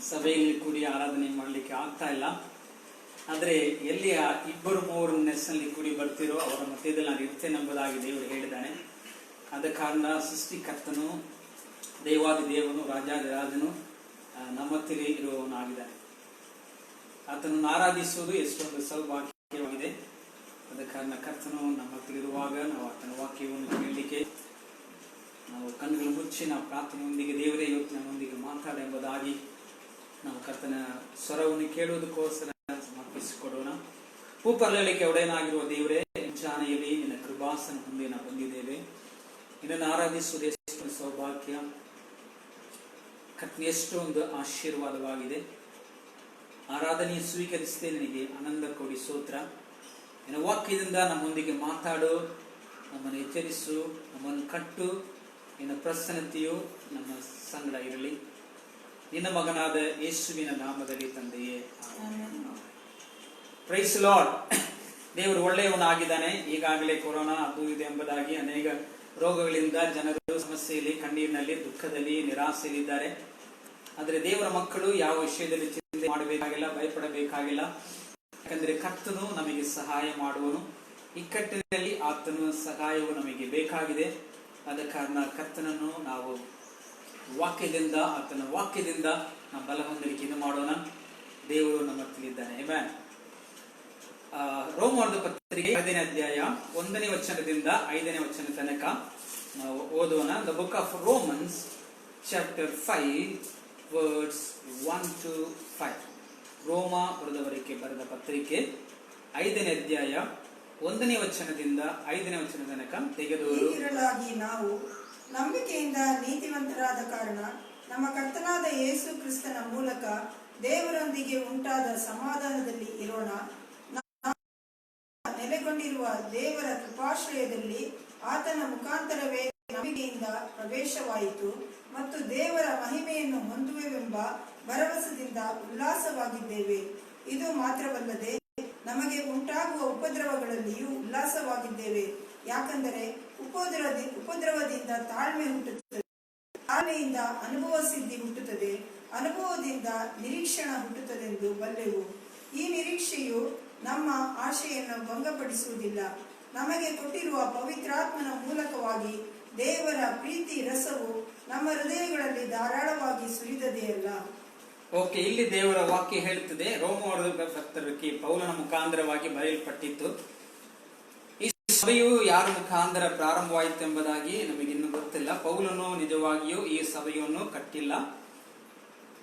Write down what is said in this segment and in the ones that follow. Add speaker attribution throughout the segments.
Speaker 1: ಸಭೆಯಲ್ಲಿ ಕೂಡಿ ಆರಾಧನೆ ಮಾಡಲಿಕ್ಕೆ ಆಗ್ತಾ ಇಲ್ಲ. ಆದರೆ ಎಲ್ಲಿ ಇಬ್ಬರು ಮೂವರು ನೆಸ್ನಲ್ಲಿ ಕೂಡಿ ಬರ್ತಿರೋ ಅವರ ಮಧ್ಯದಲ್ಲಿ ನಾನು ಇರ್ತೇನೆ ಎಂಬುದಾಗಿ ದೇವರು ಹೇಳಿದ್ದಾನೆ. ಆದ ಕಾರಣ ಸೃಷ್ಟಿಕರ್ತನು, ದೇವಾದಿ ದೇವನು, ರಾಜಾದಿರಾಜನು ನಮ್ಮ ಮಧ್ಯದಲ್ಲಿ ಇರುವವನಾಗಿದ್ದಾನೆ. ಆತನನ್ನು ಆರಾಧಿಸುವುದು ಎಷ್ಟೊಂದು ಸೌಭಾಗ್ಯವಾಗಿದೆ. ಆದ ಕಾರಣ ಕರ್ತನು ನಮ್ಮ ಮಧ್ಯದಲ್ಲಿರುವಾಗ ನಾವು ಆತನ ವಾಕ್ಯವನ್ನು ಕೇಳಲಿಕ್ಕೆ ನಾವು ಕಣ್ಣುಗಳು ಮುಚ್ಚಿ ನಾವು ಪ್ರಾರ್ಥನೆಯೊಂದಿಗೆ ದೇವರೇ ಇವತ್ತು ನಮ್ಮೊಂದಿಗೆ ಮಾತಾಡ ಎಂಬುದಾಗಿ ನಾವು ಕರ್ತನ ಸ್ವರವನ್ನು ಕೇಳುವುದಕ್ಕೋಸ್ಕರ ಸಮರ್ಪಿಸಿಕೊಡೋಣ. ಭೂಪರಲೋಕಕ್ಕೆ ಒಡೆಯನಾಗಿರುವ ದೇವರೇ, ಮುಂಜಾನೆಯಲ್ಲಿ ನಿನ್ನ ಕೃಪಾಸನ ಮುಂದೆ ನಾವು ಬಂದಿದ್ದೇವೆ. ನಿನ್ನನ್ನು ಆರಾಧಿಸುವುದು ಎಷ್ಟೊಂದು ಸೌಭಾಗ್ಯ, ಕರ್ತನ ಎಷ್ಟೊಂದು ಆಶೀರ್ವಾದವಾಗಿದೆ. ಆರಾಧನೆಯ ಸ್ವೀಕರಿಸದೆ ನಿನಗೆ ಆನಂದ ಕೊಡಿ ಸ್ತೋತ್ರ. ನಿನ್ನ ವಾಕ್ಯದಿಂದ ನಮ್ಮೊಂದಿಗೆ ಮಾತಾಡು, ನಮ್ಮನ್ನು ಎಚ್ಚರಿಸು, ನಮ್ಮನ್ನು ಕಟ್ಟು. ನಿನ್ನ ಪ್ರಸನ್ನತೆಯು ನಮ್ಮ ಸಂಗಡ ಇರಲಿ. ನಿನ್ನ ಮಗನಾದ ಯೇಸುವಿನ ನಾಮದಲ್ಲಿ ತಂದೆಯೇ, ಪ್ರೈಸ್ ಲಾರ್ಡ್. ದೇವರು ಒಳ್ಳೆಯವನಾಗಿದ್ದಾನೆ. ಈಗಾಗಲೇ ಕೊರೋನಾ ಅದು ಇದು ಎಂಬುದಾಗಿ ಅನೇಕ ರೋಗಗಳಿಂದ ಜನರು ಸಮಸ್ಯೆಯಲ್ಲಿ, ಕಣ್ಣೀರಿನಲ್ಲಿ, ದುಃಖದಲ್ಲಿ, ನಿರಾಸೆಯಲ್ಲಿದ್ದಾರೆ. ಆದರೆ ದೇವರ ಮಕ್ಕಳು ಯಾವ ವಿಷಯದಲ್ಲಿ ಚಿಂತೆ ಮಾಡಬೇಕಾಗಿಲ್ಲ, ಭಯಪಡಬೇಕಾಗಿಲ್ಲ. ಯಾಕಂದ್ರೆ ಕರ್ತನು ನಮಗೆ ಸಹಾಯ ಮಾಡುವನು. ಇಕ್ಕಟ್ಟಿನಲ್ಲಿ ಆತನ ಸಹಾಯವು ನಮಗೆ ಬೇಕಾಗಿದೆ. ಆದ ಕಾರಣ ಕರ್ತನನ್ನು ನಾವು ವಾಕ್ಯದಿಂದ, ಆತನ ವಾಕ್ಯದಿಂದ ನಾವು ಬಲ ಹೊಂದಲಿಕ್ಕೆ ಇದು ಮಾಡೋಣ. ದೇವರು ನಮ್ಮ ತಿಳಿದ್ದಾನೆ. ಆಮೆನ್. ರೋಮದ ಪತ್ರಿಕೆ 5ನೇ ಅಧ್ಯಾಯ 1ನೇ ವಚನದಿಂದ 5ನೇ ವಚನ ತನಕ ನಾವು ಓದೋಣ. The book of Romans chapter 5 words 1 to 5. ರೋಮ ಬರೆದವರಿಗೆ ಬರೆದ ಪತ್ರಿಕೆ 5ನೇ ಅಧ್ಯಾಯ 1ನೇ ವಚನದಿಂದ 5ನೇ ವಚನ ತನಕ ತೆಗೆದವರು.
Speaker 2: ನಾವು ನಂಬಿಕೆಯಿಂದ ನೀತಿವಂತರಾದ ಕಾರಣ ನಮ್ಮ ಕರ್ತನಾದ ಯೇಸು ಕ್ರಿಸ್ತನ ಮೂಲಕ ದೇವರೊಂದಿಗೆ ಉಂಟಾದ ಸಮಾಧಾನದಲ್ಲಿ ಇರೋಣ. ನೆಲೆಗೊಂಡಿರುವ ದೇವರ ಕೃಪಾಶ್ರಯದಲ್ಲಿ ಆತನ ಮುಖಾಂತರವೇ ನಂಬಿಕೆಯಿಂದ ಪ್ರವೇಶವಾಯಿತು ಮತ್ತು ದೇವರ ಮಹಿಮೆಯನ್ನು ಹೊಂದುವೆವೆಂಬ ಭರವಸೆಯಿಂದ ಉಲ್ಲಾಸವಾಗಿದ್ದೇವೆ. ಇದು ಮಾತ್ರವಲ್ಲದೆ ನಮಗೆ ಉಂಟಾಗುವ ಉಪದ್ರವಗಳಲ್ಲಿಯೂ ಉಲ್ಲಾಸವಾಗಿದ್ದೇವೆ. ಯಾಕಂದರೆ ಉಪದ್ರವದಿಂದ ತಾಳ್ಮೆ ಹುಟ್ಟುತ್ತದೆ, ತಾಳ್ಮೆಯಿಂದ ಅನುಭವ ಸಿದ್ಧಿ ಹುಟ್ಟುತ್ತದೆ, ಅನುಭವದಿಂದ ನಿರೀಕ್ಷಣ ಹುಟ್ಟುತ್ತದೆಂದು ಬಲ್ಲೆವು. ಈ ನಿರೀಕ್ಷೆಯು ನಮ್ಮ ಆಶೆಯನ್ನು ಭಂಗಪಡಿಸುವುದಿಲ್ಲ. ನಮಗೆ ಕೊಟ್ಟಿರುವ ಪವಿತ್ರಾತ್ಮನ ಮೂಲಕವಾಗಿ ದೇವರ ಪ್ರೀತಿ ರಸವು ನಮ್ಮ ಹೃದಯಗಳಲ್ಲಿ ಧಾರಾಳವಾಗಿ ಸುರಿದದೆಯಲ್ಲ.
Speaker 1: ಓಕೆ, ಇಲ್ಲಿ ದೇವರ ವಾಕ್ಯ ಹೇಳುತ್ತದೆ. ರೋಮವರ್ಗ ಪತ್ರಕ್ಕೆ ಪೌಲನ ಮುಖಾಂತರವಾಗಿ ಬರೆಯಲ್ಪಟ್ಟಿತ್ತು. ಈ ಸಭೆಯು ಯಾರ ಮುಖಾಂತರ ಪ್ರಾರಂಭವಾಯಿತು ಎಂಬುದಾಗಿ ನಮಗಿನ್ನೂ ಗೊತ್ತಿಲ್ಲ. ಪೌಲನು ನಿಜವಾಗಿಯೂ ಈ ಸಭೆಯನ್ನು ಕಟ್ಟಿಲ್ಲ.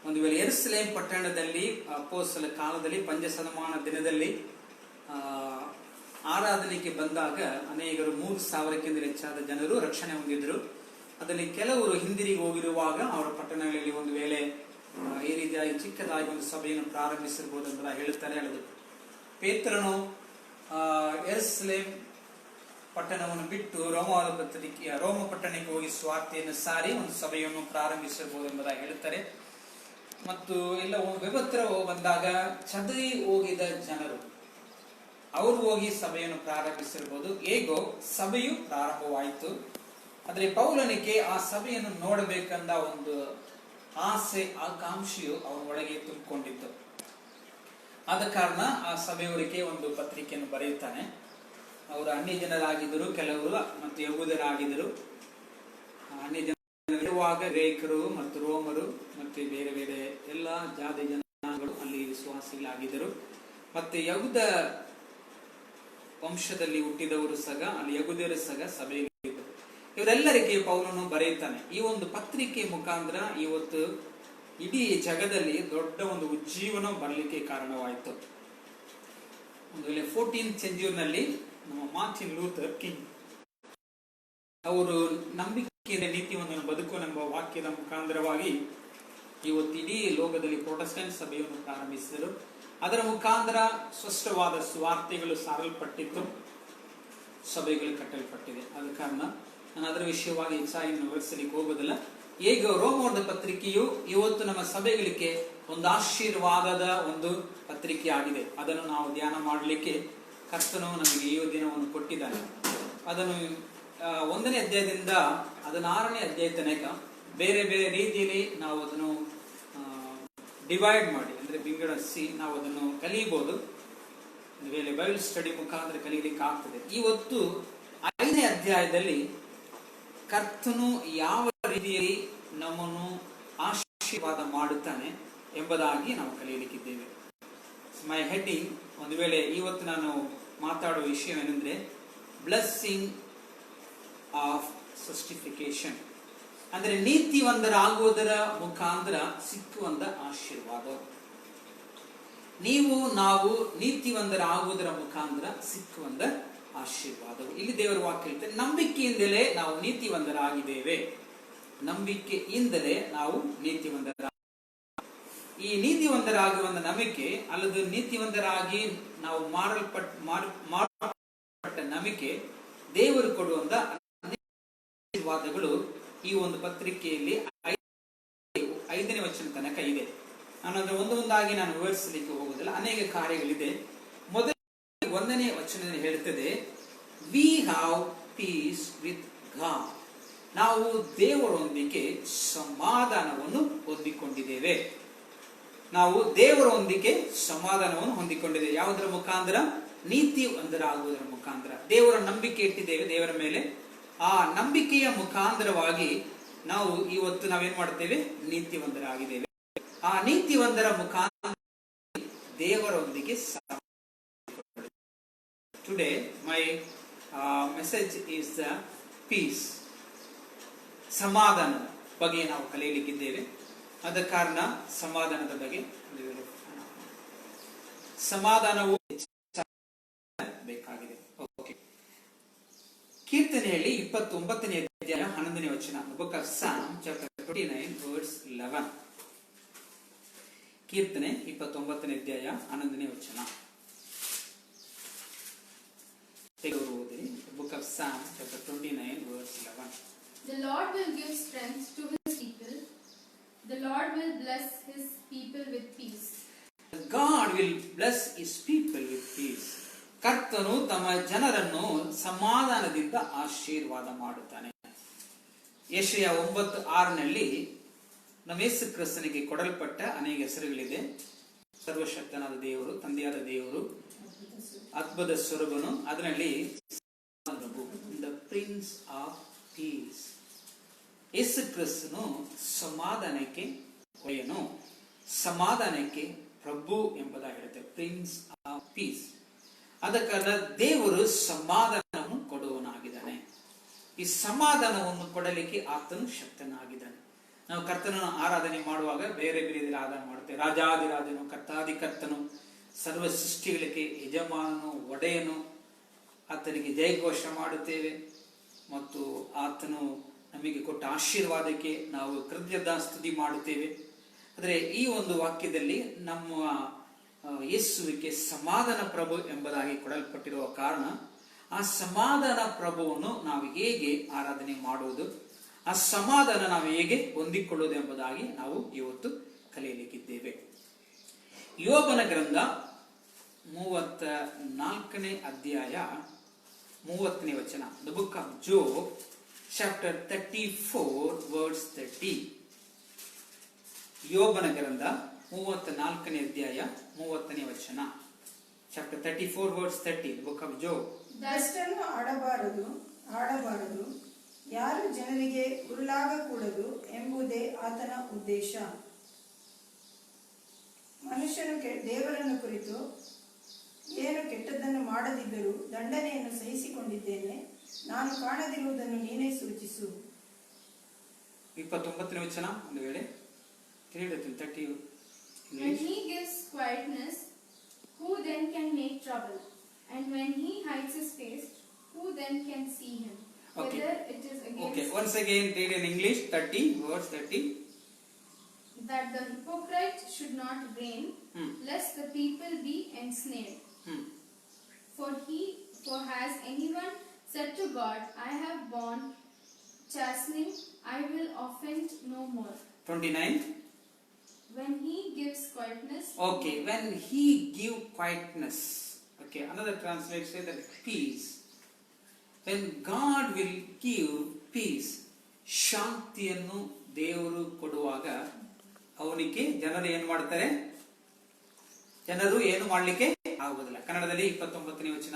Speaker 1: ಒಂದು ವೇಳೆ ಯೆರೂಸಲೇಮ್ ಪಟ್ಟಣದಲ್ಲಿ ಅಪೊಸ್ತಲರ ಕಾಲದಲ್ಲಿ ಪಂಚಶತಮಾನ ದಿನದಲ್ಲಿ ಆರಾಧನೆಗೆ ಬಂದಾಗ ಅನೇಕರು 3,000ಕ್ಕಿಂತ ಹೆಚ್ಚಾದ ಜನರು ರಕ್ಷಣೆ ಹೊಂದಿದ್ರು. ಅದರಲ್ಲಿ ಕೆಲವರು ಹಿಂದಿರುಗಿ ಹೋಗಿರುವಾಗ ಅವರ ಪಟ್ಟಣಗಳಲ್ಲಿ ಒಂದು ವೇಳೆ ಈ ರೀತಿಯಾಗಿ ಚಿಕ್ಕದಾಗಿ ಒಂದು ಸಭೆಯನ್ನು ಪ್ರಾರಂಭಿಸಿರ್ಬೋದು ಅಂತ ಹೇಳುತ್ತಾರೆ. ಹೇಳುದು ಪೇತ್ರನು ಯೆರೂಸಲೇಮ್ ಪಟ್ಟಣವನ್ನು ಬಿಟ್ಟು ರೋಮ ಪಟ್ಟಣಕ್ಕೆ ಹೋಗಿ ಸ್ವಾರ್ಥೆಯನ್ನು ಸಾರಿ ಒಂದು ಸಭೆಯನ್ನು ಪ್ರಾರಂಭಿಸಿರ್ಬೋದು ಎಂಬುದಾಗಿ ಹೇಳುತ್ತಾರೆ. ಮತ್ತು ಎಲ್ಲ ವ್ಯವತ್ರ ಬಂದಾಗ ಚದರಿ ಹೋಗಿದ ಜನರು ಅವರು ಹೋಗಿ ಸಭೆಯನ್ನು ಪ್ರಾರಂಭಿಸಿರ್ಬೋದು. ಹೇಗೋ ಸಭೆಯು ಪ್ರಾರಂಭವಾಯಿತು. ಆದರೆ ಪೌಲನಿಗೆ ಆ ಸಭೆಯನ್ನು ನೋಡಬೇಕಂದ ಒಂದು ಆಸೆ, ಆಕಾಂಕ್ಷೆಯು ಅವನ ಒಳಗೆ ತುಂಬಿಕೊಂಡಿತ್ತು. ಆದ ಕಾರಣ ಆ ಸಭೆಯವರಿಗೆ ಒಂದು ಪತ್ರಿಕೆಯನ್ನು ಬರೆಯುತ್ತಾನೆ. ಅವರು ಅನ್ಯ ಜನರಾಗಿದ್ದರು, ಕೆಲವರು ಮತ್ತು ಯಹೂದರಾಗಿದ್ದರು. ಅನ್ಯ ಜನರಿರುವಾಗ ಗ್ರೀಕರು ಮತ್ತು ರೋಮರು ಮತ್ತು ಬೇರೆ ಬೇರೆ ಎಲ್ಲ ಜಾತಿ ಜನಾಂಗಗಳು ಅಲ್ಲಿ ವಿಶ್ವಾಸಿಗಳಾಗಿದ್ದರು. ಮತ್ತೆ ಯಹೂದ ವಂಶದಲ್ಲಿ ಹುಟ್ಟಿದವರು ಸಹ ಅಲ್ಲಿ ಯಹೂದ್ಯರು ಸಹ ಸಭೆಯಲ್ಲಿ ಇವರೆಲ್ಲರಿಗೆ ಪೌಲನು ಬರೆಯುತ್ತಾನೆ. ಈ ಒಂದು ಪತ್ರಿಕೆ ಮುಖಾಂತರ ಇವತ್ತು ಇಡೀ ಜಗದಲ್ಲಿ ದೊಡ್ಡ ಒಂದು ಉಜ್ಜೀವನ ಬರಲಿಕ್ಕೆ ಕಾರಣವಾಯಿತು. ಒಂದು ವೇಳೆ 14th ಸೆಂಚುರಿನಲ್ಲಿ ನಮ್ಮ ಮಾರ್ಟಿನ್ ಲೂಥರ್ ಕಿಂಗ್ ಅವರು ನಂಬಿಕೆಯ ನೀತಿಯನ್ನು ಬದುಕುವೆಂಬ ವಾಕ್ಯದ ಮುಖಾಂತರವಾಗಿ ಇವತ್ತು ಇಡೀ ಲೋಕದಲ್ಲಿ ಪ್ರೊಟೆಸ್ಟೆಂಟ್ ಸಭೆಯನ್ನು ಪ್ರಾರಂಭಿಸಿದರು. ಅದರ ಮುಖಾಂತರ ಸ್ಪಷ್ಟವಾದ ಸುವಾರ್ತೆಗಳು ಸಾರಲ್ಪಟ್ಟಿತ್ತು, ಸಭೆಗಳು ಕಟ್ಟಲ್ಪಟ್ಟಿದೆ. ಆದ ಕಾರಣ ನಾನು ಅದರ ವಿಷಯವಾಗಿ ಹೆಚ್ಚಾಗಿ ವಿವರಿಸಲಿಕ್ಕೆ ಹೋಗೋದಿಲ್ಲ. ಈಗ ರೋಮದ ಪತ್ರಿಕೆಯು ಇವತ್ತು ನಮ್ಮ ಸಭೆಗಳಿಗೆ ಒಂದು ಆಶೀರ್ವಾದದ ಒಂದು ಪತ್ರಿಕೆ ಆಗಿದೆ. ಅದನ್ನು ನಾವು ಧ್ಯಾನ ಮಾಡಲಿಕ್ಕೆ ಕರ್ತನು ನಮಗೆ ಈ ದಿನವನ್ನು ಕೊಟ್ಟಿದ್ದಾನೆ. ಅದನ್ನು 1ನೇ ಅಧ್ಯಾಯದಿಂದ 16ನೇ ಅಧ್ಯಾಯ ತನಕ ಬೇರೆ ಬೇರೆ ರೀತಿಯಲ್ಲಿ ನಾವು ಅದನ್ನು ಡಿವೈಡ್ ಮಾಡಿ, ಅಂದ್ರೆ ವಿಂಗಡಿಸಿ ನಾವು ಅದನ್ನು ಕಲಿಯಬಹುದು. ಒಂದು ವೇಳೆ ಬೈಬಲ್ ಸ್ಟಡಿ ಮುಖಾಂತರ ಕಲಿಯಲಿಕ್ಕೆ ಆಗ್ತದೆ. ಇವತ್ತು 5ನೇ ಅಧ್ಯಾಯದಲ್ಲಿ ಕರ್ತನು ಯಾವ ರೀತಿಯಲ್ಲಿ ನಮ್ಮನ್ನು ಆಶೀರ್ವಾದ ಮಾಡುತ್ತಾನೆ ಎಂಬುದಾಗಿ ನಾವು ಕಲಿಯಲಿಕ್ಕಿದ್ದೇವೆ. ಮೈ ಹೆಡ್ಡಿಂಗ್, ಒಂದು ವೇಳೆ ಇವತ್ತು ನಾನು ಮಾತಾಡುವ ವಿಷಯವೇನೆಂದ್ರೆ ಬ್ಲೆಸ್ಸಿಂಗ್ ಆಫ್ ಸಸ್ಟಿಫಿಕೇಶನ್, ಅಂದ್ರೆ ನೀತಿವಂತರಾಗುವುದರ ಮುಖಾಂತರ ಸಿಕ್ಕುವಂತ ಆಶೀರ್ವಾದ. ನಾವು ನೀತಿವಂತರಾಗುವುದರ ಮುಖಾಂತರ ಸಿಕ್ಕುವಂತ ಆಶೀರ್ವಾದವು. ಇಲ್ಲಿ ದೇವರ ವಾಕ್ಯ ಹೇಳ್ತಾರೆ, ನಂಬಿಕೆಯಿಂದಲೇ ನಾವು ನೀತಿವಂತರಾಗಿದ್ದೇವೆ. ನಂಬಿಕೆಯಿಂದಲೇ ನಾವು ನೀತಿವಂತರ. ಈ ನೀತಿವಂತರಾಗುವ ನಂಬಿಕೆ ಅಲ್ಲದು ನೀತಿವಂತರಾಗಿ ನಾವು ಮಾಡಲ್ಪಟ್ಟ ನಂಬಿಕೆ ದೇವರು ಕೊಡುವಂತ ಆಶೀರ್ವಾದಗಳು ಈ ಒಂದು ಪತ್ರಿಕೆಯಲ್ಲಿ 5ನೇ ವಚನ ತನಕ ಇದೆ. ನಾನು ಅದರ ಒಂದೊಂದಾಗಿ ನಾನು ವಿವರಿಸಲಿಕ್ಕೆ ಹೋಗುವುದಿಲ್ಲ, ಅನೇಕ ಕಾರ್ಯಗಳಿದೆ. ಮೊದಲ 1ನೇ ವಚನ ಹೇಳುತ್ತದೆ, we have peace with God. ನಾವು ದೇವರೊಂದಿಗೆ ಸಮಾಧಾನವನ್ನು ಹೊಂದಿಕೊಂಡಿದ್ದೇವೆ. ನಾವು ದೇವರೊಂದಿಗೆ ಸಮಾಧಾನವನ್ನು ಹೊಂದಿಕೊಂಡಿದ್ದೇವೆ. ಯಾವುದರ ಮುಖಾಂತರ? ನೀತಿವಂತರಾಗುವುದರ ಮುಖಾಂತರ. ದೇವರ ನಂಬಿಕೆ ಇಟ್ಟಿದ್ದೇವೆ ದೇವರ ಮೇಲೆ. ಆ ನಂಬಿಕೆಯ ಮುಖಾಂತರವಾಗಿ ನಾವು ಇವತ್ತು ನಾವೇನ್ ಮಾಡ್ತೇವೆ? ನೀತಿವಂತರಾಗಿದ್ದೇವೆ. ಆ ನೀತಿವಂತರ ಮುಖಾಂತರ ದೇವರೊಂದಿಗೆ today my message is the peace, ಸಮಾಧಾನದ ಬಗ್ಗೆ ನಾವು ಕಲಿಯಲಿಕ್ಕಿದ್ದೇವೆ. ಆದ ಕಾರಣ ಸಮಾಧಾನದ ಬಗ್ಗೆ, ಸಮಾಧಾನವು ಬೇಕಾಗಿದೆ. ಓಕೆ, ಕೀರ್ತನೆಯಲ್ಲಿ 29ನೇ ಅಧ್ಯಾಯ 11ನೇ ವಚನ. ಬುಕ್ ಆಫ್ ಸಾಮ್ ಚಾಪ್ಟರ್ 29 ವರ್ಸ್ 11. ಕೀರ್ತನೆ 29ನೇ ಅಧ್ಯಾಯ 11ನೇ ವಚನ. Book of Psalm chapter 29 verse 11.
Speaker 3: The Lord will give strength to his people. The Lord will bless his people with peace.
Speaker 1: God will bless his people with peace. ಕರ್ತನು ತಮ್ಮ ಜನರನ್ನು ಸಮಾಧಾನದಿಂದ ಆಶೀರ್ವಾದ ಮಾಡುತ್ತಾನೆ. ಯೆಶಾಯ 9:6ನಲ್ಲಿ ನಮ್ಮ ಯೇಸು ಕ್ರಿಸ್ತನಿಗೆ ಕೊಡಲ್ಪಟ್ಟ ಅನೇಕ ಹೆಸರುಗಳಿದೆ. ಸರ್ವಶಕ್ತನಾದ ದೇವರು, ತಂದೆಯಾದ ದೇವರು, ಅದ್ಭುತ ಸ್ವರೂಪನು, ಅದರಲ್ಲಿ ದ ಪ್ರಿನ್ಸ್ ಆಫ್ ಪೀಸ್. ಯೇಸು ಕ್ರಿಸ್ತನು ಸಮಾಧಾನಕ್ಕೆ ಒಡೆಯನು, ಸಮಾಧಾನಕ್ಕೆ ಪ್ರಭು ಎಂಬುದಾಗಿ ಹೇಳುತ್ತೆ, ಪ್ರಿನ್ಸ್ ಆಫ್ ಪೀಸ್. ಆದ ಕಾರಣ ದೇವರು ಸಮಾಧಾನವನ್ನು ಕೊಡುವನಾಗಿದ್ದಾನೆ. ಈ ಸಮಾಧಾನವನ್ನು ಕೊಡಲಿಕ್ಕೆ ಆತನು ಶಕ್ತನಾಗಿದ್ದಾನೆ. ನಾವು ಕರ್ತನನ್ನು ಆರಾಧನೆ ಮಾಡುವಾಗ ಬೇರೆ ಬೇರೆ ಆರಾಧನೆ ಮಾಡ್ತೇವೆ. ರಾಜಾದಿರಾಜನು, ಕರ್ತಾದಿಕರ್ತನು, ಸರ್ವ ಸೃಷ್ಟಿಗಳಿಗೆ ಯಜಮಾನನು, ಒಡೆಯನು, ಆತನಿಗೆ ಜಯಘೋಷ ಮಾಡುತ್ತೇವೆ. ಮತ್ತು ಆತನು ನಮಗೆ ಕೊಟ್ಟ ಆಶೀರ್ವಾದಕ್ಕೆ ನಾವು ಕೃತಜ್ಞತಾ ಸ್ತುತಿ ಮಾಡುತ್ತೇವೆ. ಆದರೆ ಈ ಒಂದು ವಾಕ್ಯದಲ್ಲಿ ನಮ್ಮ ಯೇಸುವಿಗೆ ಸಮಾಧಾನ ಪ್ರಭು ಎಂಬುದಾಗಿ ಕೊಡಲ್ಪಟ್ಟಿರುವ ಕಾರಣ ಆ ಸಮಾಧಾನ ಪ್ರಭುವನ್ನು ನಾವು ಹೇಗೆ ಆರಾಧನೆ ಮಾಡುವುದು, ಆ ಸಮಾಧಾನ ನಾವು ಹೇಗೆ ಹೊಂದಿಕೊಳ್ಳುವುದು ಎಂಬುದಾಗಿ ನಾವು ಇವತ್ತು ಕಲಿಯಲಿಕ್ಕಿದ್ದೇವೆ. ಯೋಬನ ಗ್ರಂಥ 34ನೇ ಅಧ್ಯಾಯ 30ನೇ ವಚನ. The book of Job chapter 34 verse 30. ಯೋಬನ ಗ್ರಂಥ 34ನೇ ಅಧ್ಯಾಯ 30ನೇ ವಚನ. Chapter 34 verse 30. The book of Job.
Speaker 2: ದುಷ್ಟನು ಆಡಬಾರದು, ಯಾರು ಜನರಿಗೆ ಉರುಳಾಗಕೂಡದು ಎಂಬುದೇ ಆತನ ಉದ್ದೇಶ. ಮನುಷ್ಯನು ದೇವರನ್ನು ಕುರಿತು ಏನು ಕೆಟ್ಟದ್ದನ್ನು ಮಾಡದಿದ್ದರೂ ದಂಡನೆಯನ್ನು ಸಹಿಸಿಕೊಂಡಿದ್ದೇನೆ, ನಾನು ಕಾಣದಿರುವುದನ್ನು ನೀನೇ ಸೂಚಿಸು.
Speaker 1: 29ನೇ ವಚನ. ಒಂದು ವೇಳೆ ತಿಳಿಯುತ್ತೆ 30.
Speaker 3: When he gives quietness, who then can make trouble? And when he hides his face, who then can see him?
Speaker 1: Okay.
Speaker 3: Whether it is against
Speaker 1: Okay, once again read in English. 30 verse 30.
Speaker 3: that the hypocrite should not reign, lest the people be ensnared. For has anyone said to God, I have borne chastening, I will offend no more.
Speaker 1: 29.
Speaker 3: When he gives quietness.
Speaker 1: Okay, when he give quietness. Okay, another translation says that peace. When God will give peace, ಶಾಂತಿಯನ್ನು ದೇವರು ಕೊಡುವಾಗ ಅವನಿಗೆ ಜನರು ಏನು ಮಾಡ್ತಾರೆ? ಜನರು ಏನು ಮಾಡ್ಲಿಕ್ಕೆ ಆಗುವುದಿಲ್ಲ. ಕನ್ನಡದಲ್ಲಿ 29ನೇ ವಚನ,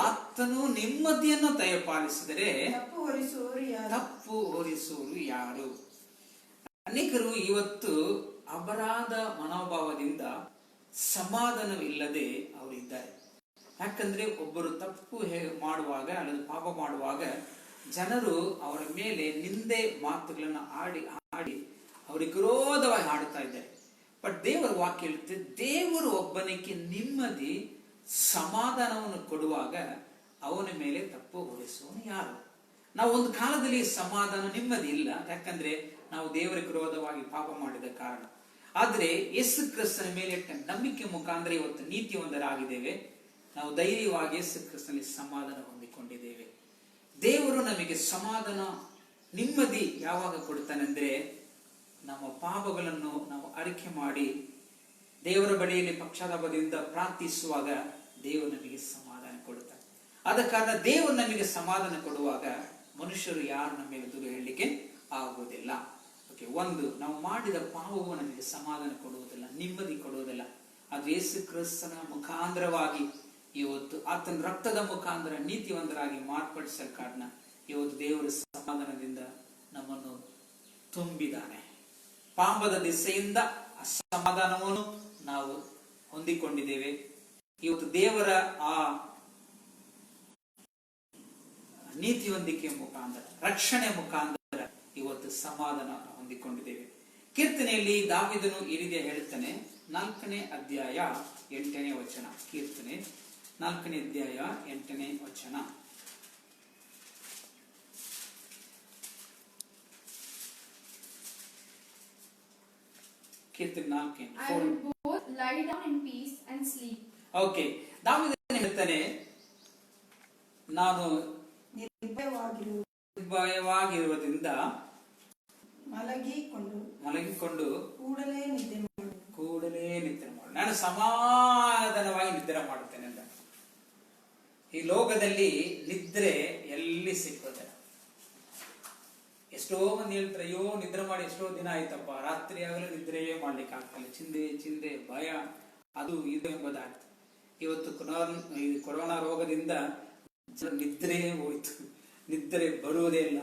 Speaker 1: ಆತನು ನೆಮ್ಮದಿಯನ್ನು ದಯಪಾಲಿಸಿದರೆ ತಪ್ಪು ಹೊರಿಸುವರು ಯಾರು? ಅನೇಕರು ಇವತ್ತು ಅಪರಾಧ ಮನೋಭಾವದಿಂದ ಸಮಾಧಾನವಿಲ್ಲದೆ ಅವರಿದ್ದಾರೆ. ಯಾಕಂದ್ರೆ ಒಬ್ಬರು ತಪ್ಪು ಮಾಡುವಾಗ ಅಲ್ಲದೆ ಪಾಪ ಮಾಡುವಾಗ ಜನರು ಅವರ ಮೇಲೆ ನಿಂದೆ ಮಾತುಗಳನ್ನು ಆಡಿ ಅವರಿಗೆ ವಿರೋಧವಾಗಿ ಆಡುತ್ತಾ ಇದ್ದಾರೆ. ಬಟ್ ದೇವರ ವಾಕ್ಯ ಹೇಳುತ್ತೆ, ದೇವರು ಒಬ್ಬನಿಗೆ ನೆಮ್ಮದಿ ಸಮಾಧಾನವನ್ನು ಕೊಡುವಾಗ ಅವನ ಮೇಲೆ ತಪ್ಪು ಹೊರಿಸುವನು ಯಾರು? ನಾವು ಒಂದು ಕಾಲದಲ್ಲಿ ಸಮಾಧಾನ ನೆಮ್ಮದಿ ಇಲ್ಲ, ಯಾಕಂದ್ರೆ ನಾವು ದೇವರಿಗೆ ವಿರೋಧವಾಗಿ ಪಾಪ ಮಾಡಿದ ಕಾರಣ. ಆದ್ರೆ ಯೇಸು ಕ್ರಿಸ್ತನ ಮೇಲೆ ಇಟ್ಟ ನಂಬಿಕೆ ಮುಖಾಂತರ ಇವತ್ತು ನೀತಿವಂತರಾಗಿದ್ದೇವೆ. ನಾವು ಧೈರ್ಯವಾಗಿ ಯೇಸು ಕ್ರಿಸ್ತನಲ್ಲಿ ಸಮಾಧಾನ ಹೊಂದಿಕೊಂಡಿದ್ದೇವೆ. ದೇವರು ನಮಗೆ ಸಮಾಧಾನ ನೆಮ್ಮದಿ ಯಾವಾಗ ಕೊಡ್ತಾನೆಂದ್ರೆ, ನಮ್ಮ ಪಾಪಗಳನ್ನು ನಾವು ಅರಿಕೆ ಮಾಡಿ ದೇವರ ಬಳಿಯಲ್ಲಿ ಪಕ್ಷಾತಾಪದಿಂದ ಪ್ರಾರ್ಥಿಸುವಾಗ ದೇವರು ನಮಗೆ ಸಮಾಧಾನ ಕೊಡುತ್ತಾರೆ. ಆದ ಕಾರಣ ದೇವರು ನಮಗೆ ಸಮಾಧಾನ ಕೊಡುವಾಗ ಮನುಷ್ಯರು ಯಾರು ನಮ್ಮ ಮೇಲೆ ದೂರ ಹೇಳಲಿಕ್ಕೆ ಆಗುವುದಿಲ್ಲ. ಒಂದು, ನಾವು ಮಾಡಿದ ಪಾಪವು ನಮಗೆ ಸಮಾಧಾನ ಕೊಡುವುದಿಲ್ಲ, ನೆಮ್ಮದಿ ಕೊಡುವುದಿಲ್ಲ. ಅದು ಯೇಸು ಕ್ರಿಸ್ತನ ಮುಖಾಂತರವಾಗಿ ಇವತ್ತು ಆತನ ರಕ್ತದ ಮುಖಾಂತರ ನೀತಿವಂತರಾಗಿ ಮಾರ್ಪಡಿಸಿದ ಕಾರಣ ಇವತ್ತು ದೇವರ ಸಮಾಧಾನದಿಂದ ನಮ್ಮನ್ನು ತುಂಬಿದ್ದಾನೆ. ಪಾಪದ ದಿಸೆಯಿಂದ ಅಸಮಾಧಾನವನ್ನು ನಾವು ಹೊಂದಿಕೊಂಡಿದ್ದೇವೆ. ಇವತ್ತು ದೇವರ ಆ ನೀತಿವಂತಿಕೆಯ ಮುಖಾಂತರ, ರಕ್ಷಣೆ ಮುಖಾಂತರ ಇವತ್ತು ಸಮಾಧಾನ ಹೊಂದಿಕೊಂಡಿದ್ದೇವೆ. ಕೀರ್ತನೆಯಲ್ಲಿ ದಾವೀದನು ಈ ರೀತಿ ಹೇಳುತ್ತಾನೆ, 4ನೇ ಅಧ್ಯಾಯ 8ನೇ ವಚನ. ಕೀರ್ತನೆ 4ನೇ ಅಧ್ಯಾಯ 8ನೇ ವಚನ. ಕೀರ್ತನೆ 4:8.
Speaker 3: I will both lie down in peace and sleep.
Speaker 1: Okay, ದಾವೀದನು ಹೇಳ್ತಾನೆ, ನಾನು ನಿರ್ಭಯವಾಗಿರುವುದರಿಂದ ಮಲಗಿಕೊಂಡು ಕೂಡಲೇ ನಿದ್ರೆ ಮಾಡು, ನಾನು ಸಮಾಧಾನವಾಗಿ ನಿದ್ರೆ ಮಾಡುತ್ತೇನೆ ಅಂತ. ಈ ಲೋಕದಲ್ಲಿ ನಿದ್ರೆ ಎಲ್ಲಿ ಸಿಕ್ಕುತ್ತೆ? ಎಷ್ಟೋ ಮಂದಿ ಹೇಳ್ತಾರೆ, ಅಯ್ಯೋ ನಿದ್ರೆ ಮಾಡಿ ಎಷ್ಟೋ ದಿನ ಆಯ್ತಪ್ಪ, ರಾತ್ರಿ ಆಗಲೂ ನಿದ್ರೆಯೇ ಮಾಡ್ಲಿಕ್ಕೆ ಆಗ್ತಲ್ಲ, ಚಿಂತೆ ಭಯ ಅದು ಇದು ಎಂಬುದಾಗ್ತದೆ. ಇವತ್ತು ಕೊರೋನಾ ರೋಗದಿಂದ ನಿದ್ರೆ ಹೋಯ್ತು, ನಿದ್ರೆ ಬರುವುದೇ ಇಲ್ಲ.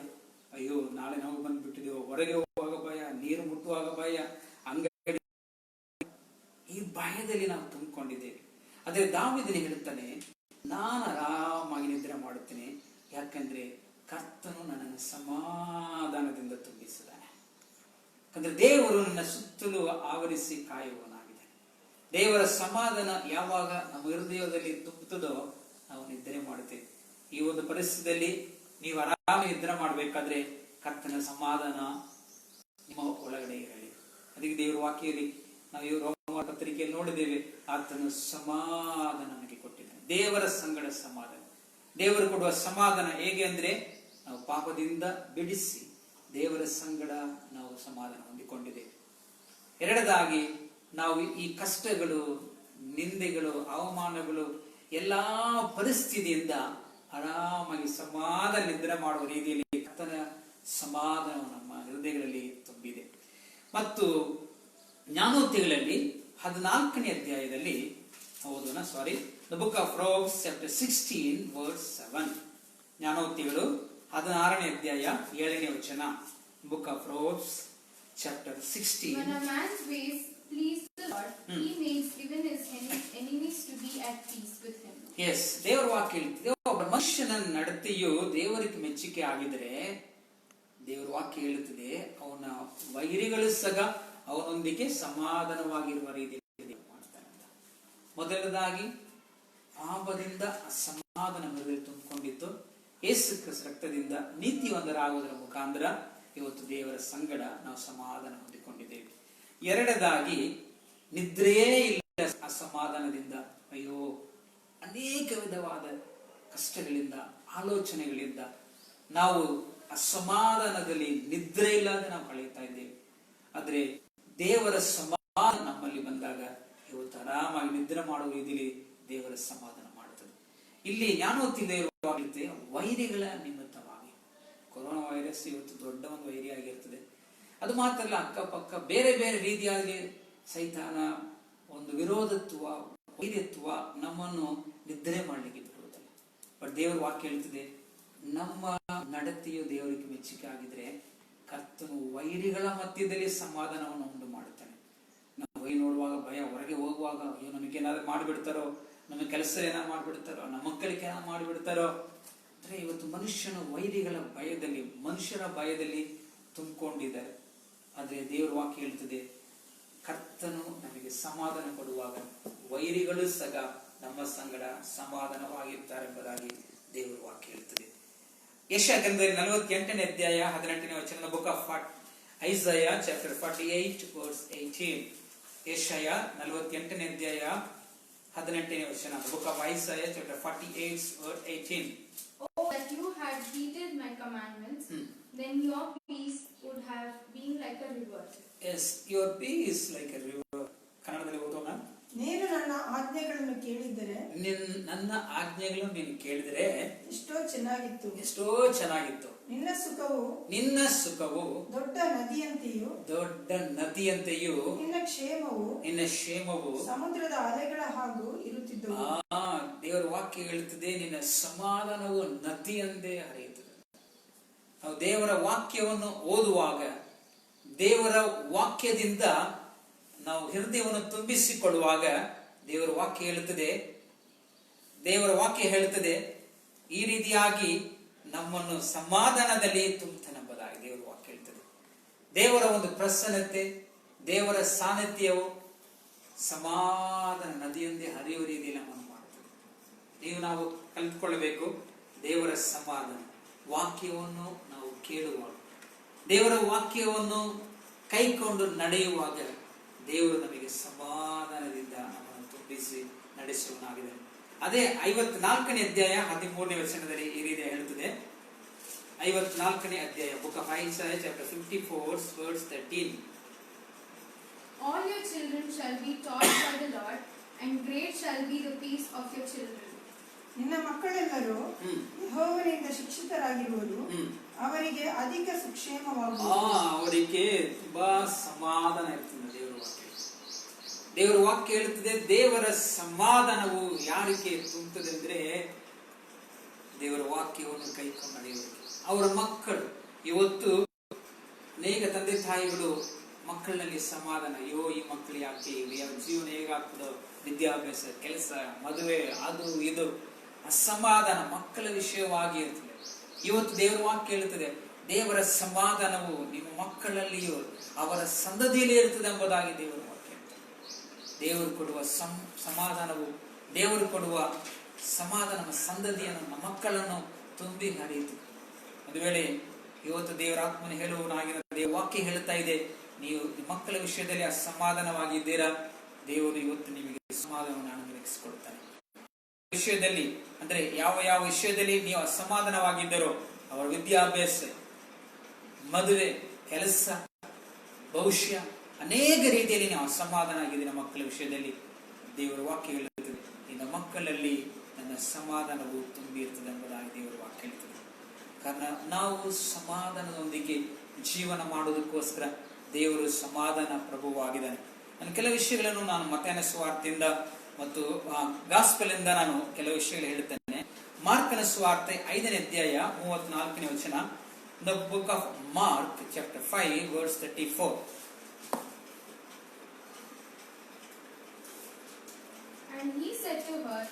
Speaker 1: ಅಯ್ಯೋ ನಾಳೆ ನಾವು ಬಂದ್ಬಿಟ್ಟಿದೆವು, ಹೊರಗೆ ಹೋಗುವಾಗ ಭಯ, ನೀರು ಮುಟ್ಟುವಾಗ ಭಯ, ಅಂಗಡಿ, ಈ ಭಯದಲ್ಲಿ ನಾವು ತುಂಬಿಕೊಂಡಿದ್ದೇವೆ. ಆದ್ರೆ ದಾವೀದನು ಹೇಳುತ್ತಾನೆ, ನಾನು ಆರಾಮಾಗಿ ನಿದ್ರೆ ಮಾಡುತ್ತೇನೆ, ಯಾಕಂದ್ರೆ ಕರ್ತನು ನನ್ನನ್ನು ಸಮಾಧಾನದಿಂದ ತುಂಬಿಸಿದ್ದಾನೆ. ಯಾಕಂದ್ರೆ ದೇವರು ನನ್ನ ಸುತ್ತಲೂ ಆವರಿಸಿ ಕಾಯುವವನಾಗಿದೆ. ದೇವರ ಸಮಾಧಾನ ಯಾವಾಗ ನಮ್ಮ ಹೃದಯದಲ್ಲಿ ತುಂಬುತ್ತದೋ ನಾವು ನಿದ್ರೆ ಮಾಡುತ್ತೇವೆ. ಈ ಒಂದು ಪರಿಸ್ಥಿತಿಯಲ್ಲಿ ನೀವು ಆರಾಮಾಗಿ ನಿದ್ರೆ ಮಾಡಬೇಕಾದ್ರೆ ಕರ್ತನ ಸಮಾಧಾನ ನಿಮ್ಮ ಒಳಗಡೆ ಇರಲಿ. ಅದಕ್ಕೆ ದೇವರ ವಾಕ್ಯದಲ್ಲಿ ನಾವು ಈ ರೋಮ ಪತ್ರಿಕೆಯಲ್ಲಿ ನೋಡಿದ್ದೇವೆ, ಆತನು ಸಮಾಧಾನ ನಮಗೆ ಕೊಟ್ಟಿದ್ದಾನೆ. ದೇವರ ಸಂಗಡ ಸಮಾಧಾನ. ದೇವರು ಕೊಡುವ ಸಮಾಧಾನ ಹೇಗೆ ಅಂದ್ರೆ, ನಾವು ಪಾಪದಿಂದ ಬಿಡಿಸಿ ದೇವರ ಸಂಗಡ ನಾವು ಸಮಾಧಾನ ಹೊಂದಿಕೊಂಡಿದ್ದೇವೆ. ಎರಡದಾಗಿ, ನಾವು ಈ ಕಷ್ಟಗಳು, ನಿಂದೆಗಳು, ಅವಮಾನಗಳು ಎಲ್ಲಾ ಪರಿಸ್ಥಿತಿಯಿಂದ ಆರಾಮಾಗಿ ಸಮಾಧಾನ ನಿದ್ರೆ ಮಾಡುವ ರೀತಿಯಲ್ಲಿ ಕರ್ತನ ಸಮಾಧಾನ ನಮ್ಮ ಹೃದಯಗಳಲ್ಲಿ ತುಂಬಿದೆ. ಮತ್ತು ಜ್ಞಾನೋಕ್ತಿಗಳಲ್ಲಿ 14ನೇ ಅಧ್ಯಾಯದಲ್ಲಿ ಓದೋಣ. The book of Proverbs chapter 16 verse 7. ಜ್ಞಾನೋಕ್ತಿಗಳು 16ನೇ ಅಧ್ಯಾಯ 7ನೇ ವಚನ. Book of Proverbs chapter 16.
Speaker 3: When a man's ways please the Lord, he makes even his enemies to be at peace with him.
Speaker 1: Yes, ದೇವರ ವಾಕ್ಯ ಹೇಳ್ತಿದೆ, ಒಬ್ಬ ಮನುಷ್ಯನ ನಡತೆಯು ದೇವರಿಗೆ ಮೆಚ್ಚುಗೆ ಆಗಿದ್ರೆ, ದೇವರ ವಾಕ್ಯ ಹೇಳುತ್ತದೆ, ಅವನ ವೈರಿಗಳು ಸಹ ಅವನೊಂದಿಗೆ ಸಮಾಧಾನವಾಗಿರುವ ರೀತಿಯಲ್ಲಿ ಮಾಡ್ತಾನೆ ಅಂತ. ಮೊದಲನೇದಾಗಿ, ಪಾಪದಿಂದ ಅಸಮಾಧಾನ ತುಂಬಿಕೊಂಡಿತ್ತು, ಯೇಸು ಕ್ರಿಸ್ತ ರಕ್ತದಿಂದ ನೀತಿವಂತರಾಗುವುದರ ಮುಖಾಂತರ ಇವತ್ತು ದೇವರ ಸಂಗಡ ನಾವು ಸಮಾಧಾನ ಹೊಂದಿಕೊಂಡಿದ್ದೇವೆ. ಎರಡದಾಗಿ, ನಿದ್ರೆಯೇ ಇಲ್ಲ ಅಸಮಾಧಾನದಿಂದ. ಅಯ್ಯೋ, ಅನೇಕ ವಿಧವಾದ ಕಷ್ಟಗಳಿಂದ, ಆಲೋಚನೆಗಳಿಂದ ನಾವು ಅಸಮಾಧಾನದಲ್ಲಿ ನಿದ್ರೆ ಇಲ್ಲದೆ ನಾವು ಕಳೆಯುತ್ತಾ ಇದ್ದೇವೆ. ಆದ್ರೆ ದೇವರ ಸಮಾಧಾನ ನಮ್ಮಲ್ಲಿ ಬಂದಾಗ ಇವತ್ತು ಆರಾಮಾಗಿ ನಿದ್ರೆ ಮಾಡುವ ರೀತಿಯಲ್ಲಿ ದೇವರ ಸಮಾಧಾನ ಮಾಡುತ್ತದೆ. ಇಲ್ಲಿ ಜ್ಞಾನೋಕ್ತಿಯಲ್ಲಿ ವೈರಿಗಳ ನಿಮಿತ್ತವಾಗಿ, ಕೊರೋನಾ ವೈರಸ್ ಇವತ್ತು ದೊಡ್ಡ ಒಂದು ವೈರಿ ಆಗಿರ್ತದೆ. ಅದು ಮಾತ್ರ ಅಲ್ಲ, ಅಕ್ಕಪಕ್ಕ ಬೇರೆ ಬೇರೆ ರೀತಿಯಾಗಿ ಸೈತಾನ ಒಂದು ವಿರೋಧತ್ವ, ವೈರ್ಯತ್ವ ನಮ್ಮನ್ನು ನಿದ್ರೆ ಮಾಡಲಿಕ್ಕೆ ಬಿಡುವುದಿಲ್ಲ. ಬಟ್ ದೇವರ ವಾಕ್ಯ ಹೇಳ್ತಿದೆ, ನಮ್ಮ ನಡತೆಯು ದೇವರಿಗೆ ಮೆಚ್ಚುಗೆ ಆಗಿದ್ರೆ ಕರ್ತನು ವೈರಿಗಳ ಮಧ್ಯದಲ್ಲಿ ಸಮಾಧಾನವನ್ನು ಉಂಟು ಮಾಡುತ್ತಾನೆ. ನಾವು ವೈ ನೋಡುವಾಗ ಭಯ, ಹೊರಗೆ ಹೋಗುವಾಗ ಅಯ್ಯೋ ನಮಗೇನಾದ್ರು ಮಾಡಿಬಿಡ್ತಾರೋ, ನಮ್ಮ ಕೆಲಸ ಏನಾದ್ರು ಮಾಡಿಬಿಡ್ತಾರೋ, ನಮ್ಮ ಮಕ್ಕಳಿಗೆ ಏನಾದ್ರು ಮಾಡಿಬಿಡ್ತಾರೋ ಅಂದ್ರೆ ಇವತ್ತು ಮನುಷ್ಯನ ವೈರಿಗಳ ಭಯದಲ್ಲಿ, ಮನುಷ್ಯರ ಭಯದಲ್ಲಿ ತುಂಬಿಕೊಂಡಿದ್ದಾರೆ. ಆದ್ರೆ ದೇವರ ವಾಕ್ಯ ಹೇಳ್ತದೆ, ಕರ್ತನು ನಮಗೆ ಸಮಾಧಾನ ಕೊಡುವಾಗ ವೈರಿಗಳು ಸಹ ನಮ್ಮ ಸಂಗಡ ಸಮಾಧಾನವಾಗಿರ್ತಾರೆ ಎಂಬುದಾಗಿ ದೇವರ ವಾಕ್ಯ ಹೇಳ್ತದೆ. ಯೆಶಾಯ ಗ್ರಂಥದಲ್ಲಿ 48ನೇ ಅಧ್ಯಾಯ 18ನೇ ವಚನ, book of Isaiah chapter 48 verse 18. ಯೆಶಾಯ 48ನೇ ಅಧ್ಯಾಯ 18ನೇ ವಚನ, book of Isaiah chapter 48 verse 18.
Speaker 3: Oh, that you had heeded my commandments, then your peace would have been like a river.
Speaker 1: Yes, your peace like a river. ಕನ್ನಡದಲ್ಲಿ ಓದೋಣ.
Speaker 2: ನೀನು ನನ್ನ ಆಜ್ಞೆಗಳನ್ನು ಕೇಳಿದರೆ,
Speaker 1: ನನ್ನ ಆಜ್ಞೆಗಳನ್ನು ನೀನು ಕೇಳಿದರೆ
Speaker 2: ಎಷ್ಟೋ ಚೆನ್ನಾಗಿತ್ತು,
Speaker 1: ಎಷ್ಟೋ ಚೆನ್ನಾಗಿತ್ತು.
Speaker 2: ನಿನ್ನ ಸುಖವು ದೊಡ್ಡ ನದಿಯಂತೆಯೂ ನಿನ್ನ ಕ್ಷೇಮವು ಸಮುದ್ರದ ಅಲೆಗಳ ಹಾಗೂ ಇರುತ್ತಿದ್ದವು.
Speaker 1: ದೇವರ ವಾಕ್ಯ ಹೇಳುತ್ತದೆ, ನಿನ್ನ ಸಮಾಧಾನವು ನದಿಯಂತೆ ಹರಿಯುತ್ತದೆ. ನಾವು ದೇವರ ವಾಕ್ಯವನ್ನು ಓದುವಾಗ, ದೇವರ ವಾಕ್ಯದಿಂದ ನಾವು ಹೃದಯವನ್ನು ತುಂಬಿಸಿಕೊಳ್ಳುವಾಗ ದೇವರ ವಾಕ್ಯ ಹೇಳುತ್ತದೆ ಈ ರೀತಿಯಾಗಿ ನಮ್ಮನ್ನು ಸಮಾಧಾನದಲ್ಲಿ ತುಂಬುತ್ತಾನೆಂಬುದಾಗಿ ದೇವರ ವಾಕ್ಯ ಹೇಳ್ತದೆ. ದೇವರ ಒಂದು ಪ್ರಸನ್ನತೆ, ದೇವರ ಸಾನ್ನಿಧ್ಯವು ಸಮಾಧಾನ ನದಿಯಂತೆ ಹರಿಯುವ ರೀತಿಯಲ್ಲಿ ನಮ್ಮನ್ನು ಮಾಡುತ್ತದೆ. ನಾವು ಕಲಿತುಕೊಳ್ಳಬೇಕು ದೇವರ ಸಮಾಧಾನ. ವಾಕ್ಯವನ್ನು ನಾವು ಕೇಳುವಾಗ, ದೇವರ ವಾಕ್ಯವನ್ನು ಕೈಕೊಂಡು ನಡೆಯುವಾಗ ದೇವರು ನಮಗೆ ಸಮಾಧಾನದಿಂದ ನಮ್ಮನ್ನು ತುಂಬಿಸಿ ನಡೆಸುವನಾಗಿದ್ದಾನೆ. ಅದೇ 54ನೇ ಅಧ್ಯಾಯ 13ನೇ ವಚನದಲ್ಲಿ ಈ ರೀತಿ ಹೇಳುತ್ತದೆ. 54ನೇ ಅಧ್ಯಾಯ, book of Isaiah chapter 54 verse 13.
Speaker 3: All your children shall be taught by the Lord, and great shall be the peace of your children.
Speaker 2: ನಿನ್ನ ಮಕ್ಕಳೆಲ್ಲರೂ ಯೆಹೋವನಿಂದ ಶಿಕ್ಷಿತರಾಗಿರುವರು, ಅವರಿಗೆ ಅಧಿಕ ಸುಕ್ಷೇಮವಾಗುವುದು.
Speaker 1: ಅವರಿಗೆ ತುಂಬಾ ಸಮಾಧಾನ ಇರ್ತದೆ. ದೇವರ ವಾಕ್ಯ ಹೇಳುತ್ತದೆ, ದೇವರ ಸಮಾಧಾನವು ಯಾರಿಗೆ ತುಂಬುತ್ತದೆ ಅಂದ್ರೆ ದೇವರ ವಾಕ್ಯವನ್ನು ಕೈಕೊಂಡು ನಡೆಯುವವರಿಗೆ. ಅವರ ಮಕ್ಕಳು ಇವತ್ತು ಅನೇಕ ತಂದೆ ತಾಯಿಗಳು ಮಕ್ಕಳಲ್ಲಿ ಸಮಾಧಾನ, ಅಯ್ಯೋ ಈ ಮಕ್ಕಳು ಯಾಕೆ, ಜೀವನ ಹೇಗಾಗ್ತದೋ, ವಿದ್ಯಾಭ್ಯಾಸ, ಕೆಲಸ, ಮದುವೆ, ಅದು ಇದು ಅಸಮಾಧಾನ ಮಕ್ಕಳ ವಿಷಯವಾಗಿ ಇರ್ತದೆ. ಇವತ್ತು ದೇವರ ವಾಕ್ಯ ಹೇಳುತ್ತದೆ, ದೇವರ ಸಮಾಧಾನವು ನಿಮ್ಮ ಮಕ್ಕಳಲ್ಲಿಯೂ ಅವರ ಸಂತತಿಯಲ್ಲಿ ಇರ್ತದೆ ಎಂಬುದಾಗಿ ದೇವರ ವಾಕ್ಯ. ದೇವರು ಕೊಡುವ ಸಮಾಧಾನವು, ದೇವರು ಕೊಡುವ ಸಮಾಧಾನ ಸಂತತಿಯನ್ನು, ನಮ್ಮ ಮಕ್ಕಳನ್ನು ತುಂಬಿ ಹರಿಯಿತು. ಒಂದು ವೇಳೆ ಇವತ್ತು ದೇವರ ಆತ್ಮನ ಹೇಳುವನಾಗಿರೋ ದೇವ ವಾಕ್ಯ ಹೇಳ್ತಾ ಇದೆ, ನೀವು ಮಕ್ಕಳ ವಿಷಯದಲ್ಲಿ ಅಸಮಾಧಾನವಾಗಿದ್ದೀರಾ, ದೇವರು ಇವತ್ತು ನಿಮಗೆ ಸಮಾಧಾನವನ್ನು ಅನುಗ್ರಹಿಸಿಕೊಡ್ತಾನೆ. ವಿಷಯದಲ್ಲಿ ಅಂದ್ರೆ ಯಾವ ವಿಷಯದಲ್ಲಿ ನೀವು ಅಸಮಾಧಾನವಾಗಿದ್ದರೋ, ಅವರ ವಿದ್ಯಾಭ್ಯಾಸ, ಮದುವೆ, ಕೆಲಸ, ಭವಿಷ್ಯ, ಅನೇಕ ರೀತಿಯಲ್ಲಿ ನಾವು ಅಸಮಾಧಾನ ಆಗಿದ್ದೀರ ಮಕ್ಕಳ ವಿಷಯದಲ್ಲಿ, ದೇವರ ವಾಕ್ಯ ಹೇಳುತ್ತದೆ, ನಿನ್ನ ಮಕ್ಕಳಲ್ಲಿ ನನ್ನ ಸಮಾಧಾನವು ತುಂಬಿ ಇರ್ತದೆ ಎಂಬುದಾಗಿ ದೇವರ ವಾಕ್ಯ ಹೇಳ್ತದೆ. ಕಾರಣ ನಾವು ಸಮಾಧಾನದೊಂದಿಗೆ ಜೀವನ ಮಾಡುವುದಕ್ಕೋಸ್ಕರ ದೇವರು ಸಮಾಧಾನ ಪ್ರಭುವಾಗಿದ್ದಾನೆ. ನಾನು ಕೆಲವು ವಿಷಯಗಳನ್ನು ನಾನು ಮತ್ತಾಯನ ಸುವಾರ್ತೆಯಿಂದ ಮತ್ತು ಗಾಸ್ಪೆಲ್ ಇಂದ ನಾನು ಕೆಲವು ವಿಷಯಗಳು ಹೇಳುತ್ತೇನೆ. ಮಾರ್ಕನ ಸುವಾರ್ತೆ 5ನೇ ಅಧ್ಯಾಯ 34ನೇ ವಚನ, the book of Mark chapter 5 verse 34.
Speaker 3: And he said to her,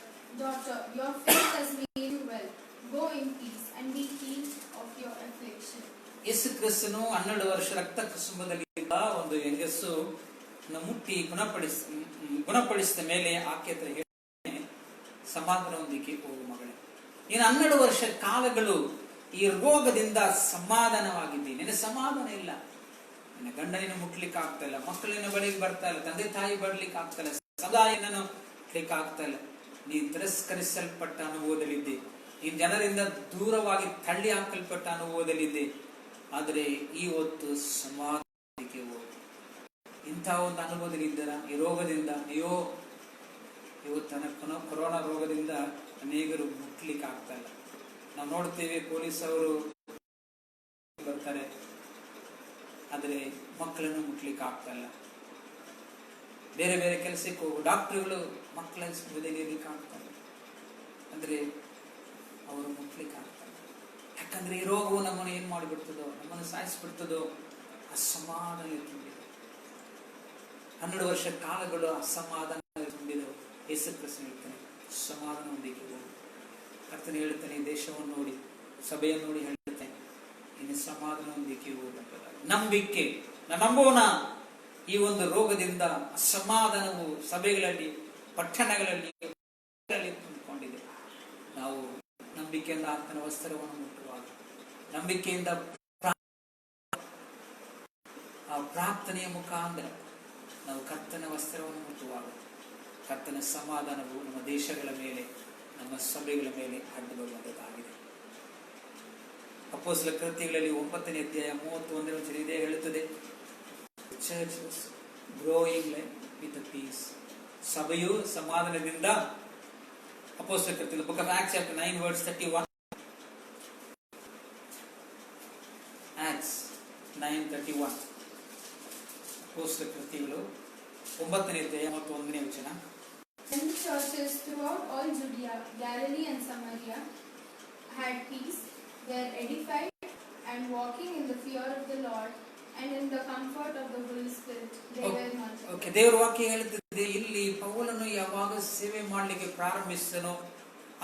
Speaker 3: Daughter, your faith has made you well. Go in peace and be healed of your affliction.
Speaker 1: ಯೇಸು ಕ್ರಿಸ್ತನು 12 ವರ್ಷ ರಕ್ತ ಕುಸುಮದಲ್ಲಿದ್ದ ಒಂದು ಹೆಂಗಸು ಮುಟ್ಟಿ ಗುಣಪಡಿಸಿದ ಮೇಲೆ ಆಕೆ ಹತ್ರ ಹೇಳಿ, ಸಮಾಧಾನದೊಂದಿಗೆ ಹೋಗು ಮಗಳೇ, ನೀನು 12 ವರ್ಷ ಕಾಲಗಳು ಈ ರೋಗದಿಂದ ಸಮಾಧಾನವಾಗಿದ್ದೀನಿ, ನಿನ್ನ ಸಮಾಧಾನ ಇಲ್ಲ, ನಿನ್ನ ಗಂಡನಿನ ಮುಟ್ಲಿಕ್ಕೆ ಆಗ್ತಾ ಇಲ್ಲ, ಮಕ್ಕಳಿನ ಬಳಿಗೆ ಬರ್ತಾ ಇಲ್ಲ, ತಂದೆ ತಾಯಿ ಬರ್ಲಿಕ್ಕೆ ಆಗ್ತಾ ಇಲ್ಲ, ಸದಾಯನನ್ನು ಮುಟ್ಲಿಕ್ಕೆ ಆಗ್ತಾ ಇಲ್ಲ, ನೀನು ತಿರಸ್ಕರಿಸಲ್ಪಟ್ಟ ಅನುಭವದಲ್ಲಿದ್ದೆ, ಈ ಜನರಿಂದ ದೂರವಾಗಿ ತಳ್ಳಿ ಹಾಕಲ್ಪಟ್ಟ ಅನುಭವದಲ್ಲಿದ್ದೆ. ಆದರೆ ಇವತ್ತು ಸಮಾಧಾನಕ್ಕೆ ಹೋಗು. ಇಂಥ ಒಂದು ಅನುಭವದಲ್ಲಿ ಇದ್ದಾರ ಈ ರೋಗದಿಂದ, ಅಯ್ಯೋ ಇವತ್ತು ಕೊರೋನಾ ರೋಗದಿಂದ ಅನೇಕರು ಮುಟ್ಲಿಕ್ಕೆ ಆಗ್ತಾ ಇಲ್ಲ. ನಾವು ನೋಡ್ತೇವೆ, ಪೊಲೀಸ್ ಅವರು ಬರ್ತಾರೆ, ಆದರೆ ಮಕ್ಕಳನ್ನು ಮುಟ್ಲಿಕ್ಕೆ ಆಗ್ತಲ್ಲ. ಬೇರೆ ಬೇರೆ ಕೆಲಸಕ್ಕೆ ಹೋಗು ಡಾಕ್ಟರ್ಗಳು ಮಕ್ಕಳ ಬದಿಲಿಕ್ಕೆ ಆಗ್ತಾರೆ, ಅಂದ್ರೆ ಅವರು ಮುಟ್ಲಿಕ್ಕೆ ಆಗ್ತಾರೆ. ಯಾಕಂದ್ರೆ ಈ ರೋಗವು ನಮ್ಮನ್ನು ಏನ್ ಮಾಡಿಬಿಡ್ತದೋ, ನಮ್ಮನ್ನು ಸಾಯಿಸ್ಬಿಡ್ತದೋ, ಅಸಮಾಧಾನ ತುಂಬಿದೆ. 12 ವರ್ಷ ಕಾಲಗಳು ಅಸಮಾಧಾನ ತುಂಬಿದವು. ಯೇಸು ಕ್ರಿಸ್ತನು ಹೇಳ್ತಾನೆ, ಸಮಾಧಾನ ಹೊಂದಿಕೆ ಹೋಗು. ಕರ್ತನು ಹೇಳ್ತಾನೆ, ದೇಶವನ್ನು ನೋಡಿ, ಸಭೆಯನ್ನು ನೋಡಿ ಹೇಳ್ತಾನೆ, ಇನ್ನು ಸಮಾಧಾನ ಹೊಂದಿಕೆ ಹೋಗುವಂತದ್ದು ನಂಬಿಕೆ. ನಂಬೋಣ. ಈ ಒಂದು ರೋಗದಿಂದ ಅಸಮಾಧಾನವು ಸಭೆಗಳಲ್ಲಿ, ಪಟ್ಟಣಗಳಲ್ಲಿ ತುಂಬಿಕೊಂಡಿದೆ. ನಾವು ನಂಬಿಕೆಯಿಂದ ಆತನ ವಸ್ತ್ರವನ್ನು ಮುಟ್ಟುವಾಗ, ನಂಬಿಕೆಯಿಂದ ಆ ಪ್ರಾರ್ಥನೆಯ ಮುಖಾಂತರ ನಾವು ಕರ್ತನ ವಸ್ತ್ರವನ್ನು ಮುಟ್ಟುವಾಗ ಕರ್ತನ ಸಮಾಧಾನವು ನಮ್ಮ ದೇಶಗಳ ಮೇಲೆ, ನಮ್ಮ ಸಭೆಗಳ ಮೇಲೆ ಅಡ್ಡು ಬರುವಂತದ್ದಾಗಿದೆ. ಅಪೊಸ್ತಲರ ಕೃತ್ಯಗಳಲ್ಲಿ 9ನೇ ಅಧ್ಯಾಯ 31ನೇ ವಚನ ಇದೇ ಹೇಳುತ್ತದೆ, ಚರ್ಚ್ ಗ್ರೋಯಿಂಗ್ ವಿತ್ ಪೀಸ್. ಸಭೆಯು ಸಮಾಧಾನದಿಂದ. ಅಪೊಸ್ತಲರ ಕೃತ್ಯಗಳು book of Acts chapter 9 verse 31. Acts 9:31. ಅಪೊಸ್ತಲರ ಕೃತ್ಯಗಳು 9ನೇ ಅಧ್ಯಾಯ 31ನೇ ವಚನ.
Speaker 3: And the churches throughout all Judea, Galilee and Samaria had peace, were edified, and walking in the fear of the Lord and in the comfort of the Holy Spirit, they were multiplied.
Speaker 1: Okay, ದೇವರ ವಾಕ್ಯ ಹೇಳುತ್ತದೆ, ಇಲ್ಲಿ ಪೌಲನು ಯಾವಾಗ ಸೇವೆ ಮಾಡಲಿಕ್ಕೆ ಪ್ರಾರಂಭಿಸಿದನೋ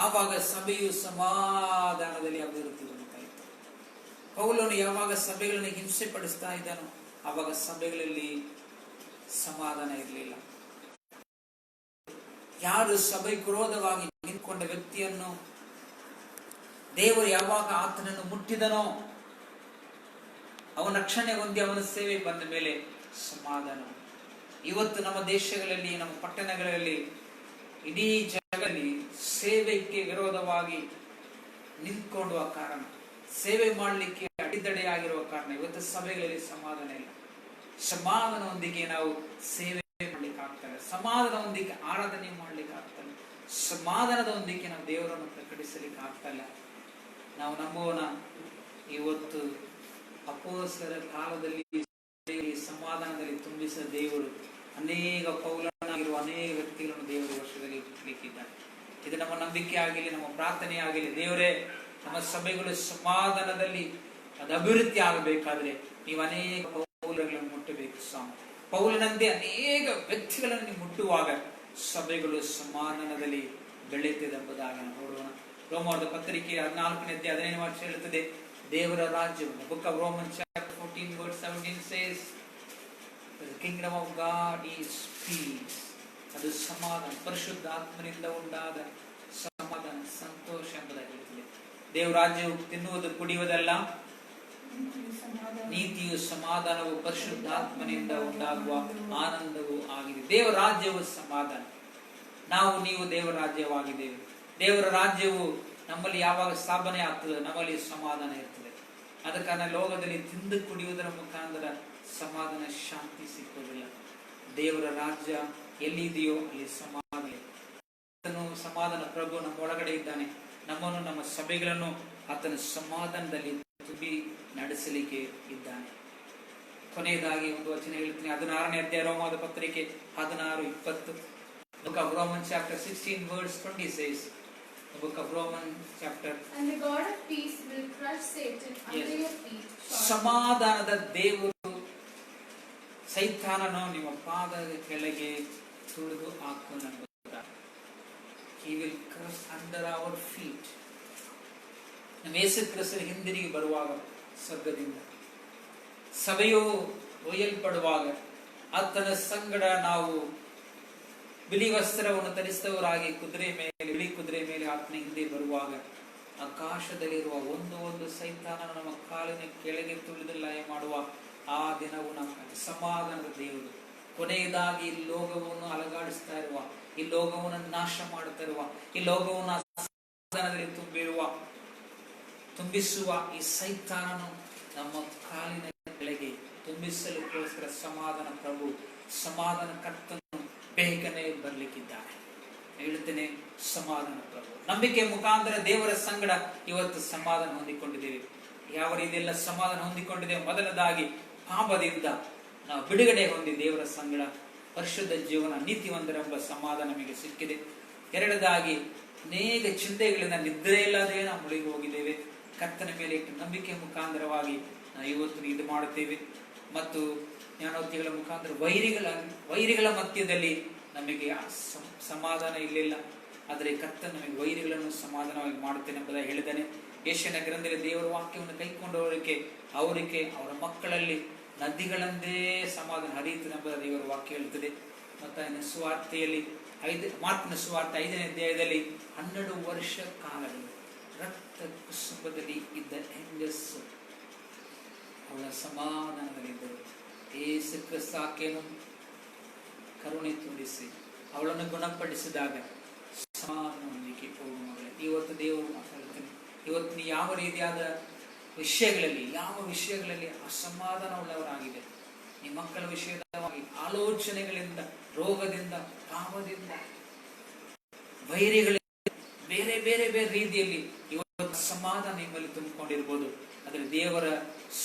Speaker 1: ಆವಾಗ ಸಭೆಯು ಸಮಾಧಾನದಲ್ಲಿ ಅಭಿವೃದ್ಧಿ ಹೊಂದುತ್ತಾ ಇತ್ತು. ಪೌಲನು ಯಾವಾಗ ಸಭೆಗಳನ್ನು ಹಿಂಸೆ ಪಡಿಸ್ತಾ ಇದ್ದಾನೋ ಆವಾಗ ಸಭೆಗಳಲ್ಲಿ ಸಮಾಧಾನ ಇರಲಿಲ್ಲ. ಯಾರು ಸಭೆ ವಿರೋಧವಾಗಿ ನಿಂತ್ಕೊಂಡ ವ್ಯಕ್ತಿಯನ್ನು ದೇವರು ಯಾವಾಗ ಆತನನ್ನು ಮುಟ್ಟಿದನೋ ಅವನ ರಕ್ಷಣೆ ಹೊಂದಿ ಅವನ ಸೇವೆ ಬಂದ ಮೇಲೆ ಸಮಾಧಾನ. ಇವತ್ತು ನಮ್ಮ ದೇಶಗಳಲ್ಲಿ, ನಮ್ಮ ಪಟ್ಟಣಗಳಲ್ಲಿ, ಇಡೀ ಜಗದಲ್ಲಿ ಸೇವೆಗೆ ವಿರೋಧವಾಗಿ ನಿಂತ್ಕೊಂಡುವ ಕಾರಣ, ಸೇವೆ ಮಾಡಲಿಕ್ಕೆ ಅಡೆತಡೆಯಾಗಿರುವ ಕಾರಣ ಇವತ್ತು ಸಭೆಗಳಲ್ಲಿ ಸಮಾಧಾನ ಇಲ್ಲ. ಸಮಾಧಾನದೊಂದಿಗೆ ನಾವು ಸೇವೆ ಮಾಡ್ಲಿಕ್ಕೆ ಆಗ್ತಲ್ಲ, ಸಮಾಧಾನದೊಂದಿಗೆ ಆರಾಧನೆ ಮಾಡ್ಲಿಕ್ಕೆ ಆಗ್ತಲ್ಲ, ಸಮಾಧಾನದೊಂದಿಗೆ ನಾವು ದೇವರನ್ನು ಪ್ರಕಟಿಸಲಿಕ್ಕೆ ಆಗ್ತಲ್ಲ. ನಾವು ನಂಬೋಣ, ಇವತ್ತು ಅಪೊಸ್ತಲರ ಕಾಲದಲ್ಲಿ ಸಮಾಧಾನದಲ್ಲಿ ತುಂಬಿಸಿದ ದೇವರು ಅನೇಕ ಪೌಲನಾಗಿರುವ ಅನೇಕ ವ್ಯಕ್ತಿಗಳನ್ನು ದೇವರು ವರ್ಷದಲ್ಲಿ ಹುಟ್ಟಲಿಕ್ಕಿದ್ದಾರೆ. ಇದು ನಮ್ಮ ನಂಬಿಕೆ ಆಗಿರಲಿ, ನಮ್ಮ ಪ್ರಾರ್ಥನೆ ಆಗಿರಲಿ. ದೇವರೇ, ನಮ್ಮ ಸಭೆಗಳು ಸಮಾಧಾನದಲ್ಲಿ ಅದು ಅಭಿವೃದ್ಧಿ ಆಗಬೇಕಾದ್ರೆ ನೀವು ಅನೇಕ ಪೌಲಗಳನ್ನು ಮುಟ್ಟಬೇಕು ಸ್ವಾಮಿ. ಪೌಲನಂತೆ ಅನೇಕ ವ್ಯಕ್ತಿಗಳನ್ನು ನೀವು ಮುಟ್ಟುವಾಗ ಸಭೆಗಳು ಸಮಾಧಾನದಲ್ಲಿ ಬೆಳೆಯುತ್ತದೆ ಎಂಬುದಾಗಿ ನೋಡೋಣ. ರೋಮದ ಪತ್ರಿಕೆ 14ನೇ ಅಧ್ಯಾಯ 15ನೇ ವಾಕ್ಯ ಹೇಳುತ್ತದೆ, ದೇವರ ರಾಜ್ಯವು, book of Romans chapter 14 verse 17 says, the kingdom of God is peace. ಅದು ಸಮಾಧಾನ, ಪರಿಶುದ್ಧಾತ್ಮನಿಂದ ಉಂಟಾದ ಸಮಾಧಾನ, ಸಂತೋಷ ಎಂಬುದಾಗಿ ಹೇಳುತ್ತದೆ. ದೇವರ ರಾಜ್ಯವು ತಿನ್ನುವುದು ಕುಡಿಯುವುದಲ್ಲ, ನೀತಿಯು ಸಮಾಧಾನವು ಪರಿಶುದ್ಧಾತ್ಮನಿಂದ ಉಂಟಾಗುವ ಆನಂದವೂ ಆಗಿದೆ. ದೇವರ ರಾಜ್ಯವು ಸಮಾಧಾನ. ನೀವು ದೇವರ ರಾಜ್ಯವಾಗಿದ್ದೇವೆ. ದೇವರ ರಾಜ್ಯವು ನಮ್ಮಲ್ಲಿ ಯಾವಾಗ ಸ್ಥಾಪನೆ ಆಗ್ತದೆ ನಮ್ಮಲ್ಲಿ ಸಮಾಧಾನ ಇರ್ತದೆ. ಆದ ಕಾರಣ ಲೋಕದಲ್ಲಿ ತಿಂದು ಕುಡಿಯುವುದರ ಮುಖಾಂತರ ಸಮಾಧಾನ, ಶಾಂತಿ ಸಿಕ್ಕುವುದಿಲ್ಲ. ದೇವರ ರಾಜ್ಯ ಎಲ್ಲಿದೆಯೋ ಅಲ್ಲಿ ಸಮಾಧಾನ. ಸಮಾಧಾನ ಪ್ರಭು ನಮ್ಮ ಒಳಗಡೆ ಇದ್ದಾನೆ. ನಮ್ಮನ್ನು, ನಮ್ಮ ಸಭೆಗಳನ್ನು ಆತನ ಸಮಾಧಾನದಲ್ಲಿ ತುಂಬಿ ನಡೆಸಲಿಕ್ಕೆ ಇದ್ದಾನೆ. ಕೊನೆಯದಾಗಿ ಒಂದು ವಚನ ಹೇಳ್ತೀನಿ. 16ನೇ ಅಧ್ಯಾಯ ರೋಮದ ಪತ್ರಿಕೆ 16:20. Book of Romans chapter 16 verse 20 says, the book of Romans chapter,
Speaker 3: and the God of peace will crush Satan under your feet.
Speaker 1: ಸಮಾಧಾನದ ದೇವರು ಸೈತಾನನು ನಿಮ್ಮ ಪಾದದ ಕೆಳಗೆ ತುಳಿದು ಹಾಕುವನು. He will crush under our feet. ನಮ್ಮ ಯೇಸು ಕ್ರಿಸ್ತನು ಹಿಂದಿರುಗಿ ಬರುವಾಗ ಸ್ವರ್ಗದಿಂದ ಸಭೆಯು ಒಯ್ಯಲ್ಪಡುವಾಗ ಆತನ ಸಂಗಡ ನಾವು ಬಿಳಿ ವಸ್ತ್ರವನ್ನು ಧರಿಸಿದವರಾಗಿ ಬಿಳಿ ಕುದುರೆ ಮೇಲೆ ಆತನ ಹಿಂದೆ ಬರುವಾಗ ಆಕಾಶದಲ್ಲಿರುವ ಒಂದು ಸೈತಾನ ನಮ್ಮ ಕಾಲಿನ ಕೆಳಗೆ ತುಳಿದು ಲಯ ಮಾಡುವ ಆ ದಿನವು ನಮ್ಮ ಸಮಾಧಾನದ ದೇವರು. ಕೊನೆಯದಾಗಿ ಈ ಲೋಕವನ್ನು ಅಲಗಾಡಿಸ್ತಾ ಇರುವ, ಈ ಲೋಕವನ್ನು ನಾಶ ಮಾಡುತ್ತಾ ಇರುವ, ಈ ಲೋಕವನ್ನು ಸಮಾಧಾನದಲ್ಲಿ ತುಂಬಿಸುವ ಈ ಸೈತಾನನು ನಮ್ಮ ಕಾಲಿನ ಕೆಳಗೆ ತುಂಬಿಸಲಿಕ್ಕೋಸ್ಕರ ಸಮಾಧಾನ ಪ್ರಭು, ಸಮಾಧಾನ ಕರ್ತನು ಬೇಗನೆ ಬರ್ಲಿಕ್ಕಿದ್ದಾನೆ. ಹೇಳುತ್ತೇನೆ, ಸಮಾಧಾನ ಪ್ರಭು. ನಂಬಿಕೆ ಮುಖಾಂತರ ದೇವರ ಸಂಗಡ ಇವತ್ತು ಸಮಾಧಾನ ಹೊಂದಿಕೊಂಡಿದ್ದೇವೆ. ಯಾವ ರೀತಿಯೆಲ್ಲ ಸಮಾಧಾನ ಹೊಂದಿಕೊಂಡಿದ್ದೇವೆ? ಮೊದಲದಾಗಿ ಪಾಪದಿಂದ ನಾವು ಬಿಡುಗಡೆ ಹೊಂದಿ ದೇವರ ಸಂಗಡ ಪರಿಶುದ್ಧ ಜೀವನ ನೀತಿವಂತರೆಂಬ ಸಮಾಧಾನ ನಮಗೆ ಸಿಕ್ಕಿದೆ. ಎರಡದಾಗಿ ಅನೇಕ ಚಿಂತೆಗಳಿಂದ ನಿದ್ರೆ ಇಲ್ಲದೆ ನಾವು ಮುಳುಗಿ ಹೋಗಿದ್ದೇವೆ. ಕರ್ತನ ಮೇಲೆ ಇಟ್ಟು ನಂಬಿಕೆ ಮುಖಾಂತರವಾಗಿ ನಾವು ಇವತ್ತು ಇದು ಮಾಡುತ್ತೇವೆ. ಮತ್ತು ಜ್ಞಾನೋಕ್ತಿಗಳ ಮುಖಾಂತರ ವೈರಿಗಳ ಮಧ್ಯದಲ್ಲಿ ನಮಗೆ ಸಮಾಧಾನ ಇರಲಿಲ್ಲ, ಆದರೆ ಕರ್ತನ ನಮಗೆ ವೈರಿಗಳನ್ನು ಸಮಾಧಾನವಾಗಿ ಮಾಡುತ್ತೇನೆ ಎಂಬುದಾಗಿ ಹೇಳಿದ್ದಾನೆ. ಯೆಶಾಯನ ಗ್ರಂಥದಲ್ಲಿ ದೇವರ ವಾಕ್ಯವನ್ನು ಕೈಕೊಂಡವರಿಗೆ ಅವರ ಮಕ್ಕಳಲ್ಲಿ ನದಿಗಳಂದೇ ಸಮಾಧಾನ ಹರಿಯುತ್ತದೆ ಎಂಬುದಾಗಿ ದೇವರ ವಾಕ್ಯ ಹೇಳುತ್ತದೆ. ಮತ್ತು ಸುವಾರ್ತೆಯಲ್ಲಿ ಮಾರ್ಕನ ಸುವಾರ್ತೆ 5ನೇ ಅಧ್ಯಾಯದಲ್ಲಿ 12 ವರ್ಷ ಕಾಲಗಳು ರಕ್ತ ಕುಸುಂಬದಲ್ಲಿ ಇದ್ದ ಹೆಂಗಸ್ಸು ಅವಳ ಸಮಾಧಾನದಲ್ಲಿದ್ದರು. ಯೇಸು ಕ್ರಿಸ್ತ ಆಕೆಯನ್ನು ಕರುಣೆ ತೋರಿಸಿ ಅವಳನ್ನು ಗುಣಪಡಿಸಿದಾಗ ಸಮಾಧಾನ ಹೊಂದಿಕೆ ಹೋಗು ಮಗಳೇ. ಇವತ್ತು ದೇವರು ಮಾತಾಡ್ತಾನೆ, ಇವತ್ತು ನೀ ಯಾವ ರೀತಿಯಾದ ವಿಷಯಗಳಲ್ಲಿ ಅಸಮಾಧಾನ ಉಳ್ಳವರಾಗಿದೆ, ನಿಮ್ಮ ಮಕ್ಕಳ ವಿಷಯವಾಗಿ ಆಲೋಚನೆಗಳಿಂದ, ರೋಗದಿಂದ, ಪಾಪದಿಂದ, ವೈರಿಗಳಿಂದ, ಬೇರೆ ಬೇರೆ ಬೇರೆ ರೀತಿಯಲ್ಲಿ ಇವತ್ತು ಸಮಾಧಾನ ನಿಮ್ಮಲ್ಲಿ ತುಂಬಿಕೊಂಡಿರ್ಬೋದು. ಆದರೆ ದೇವರ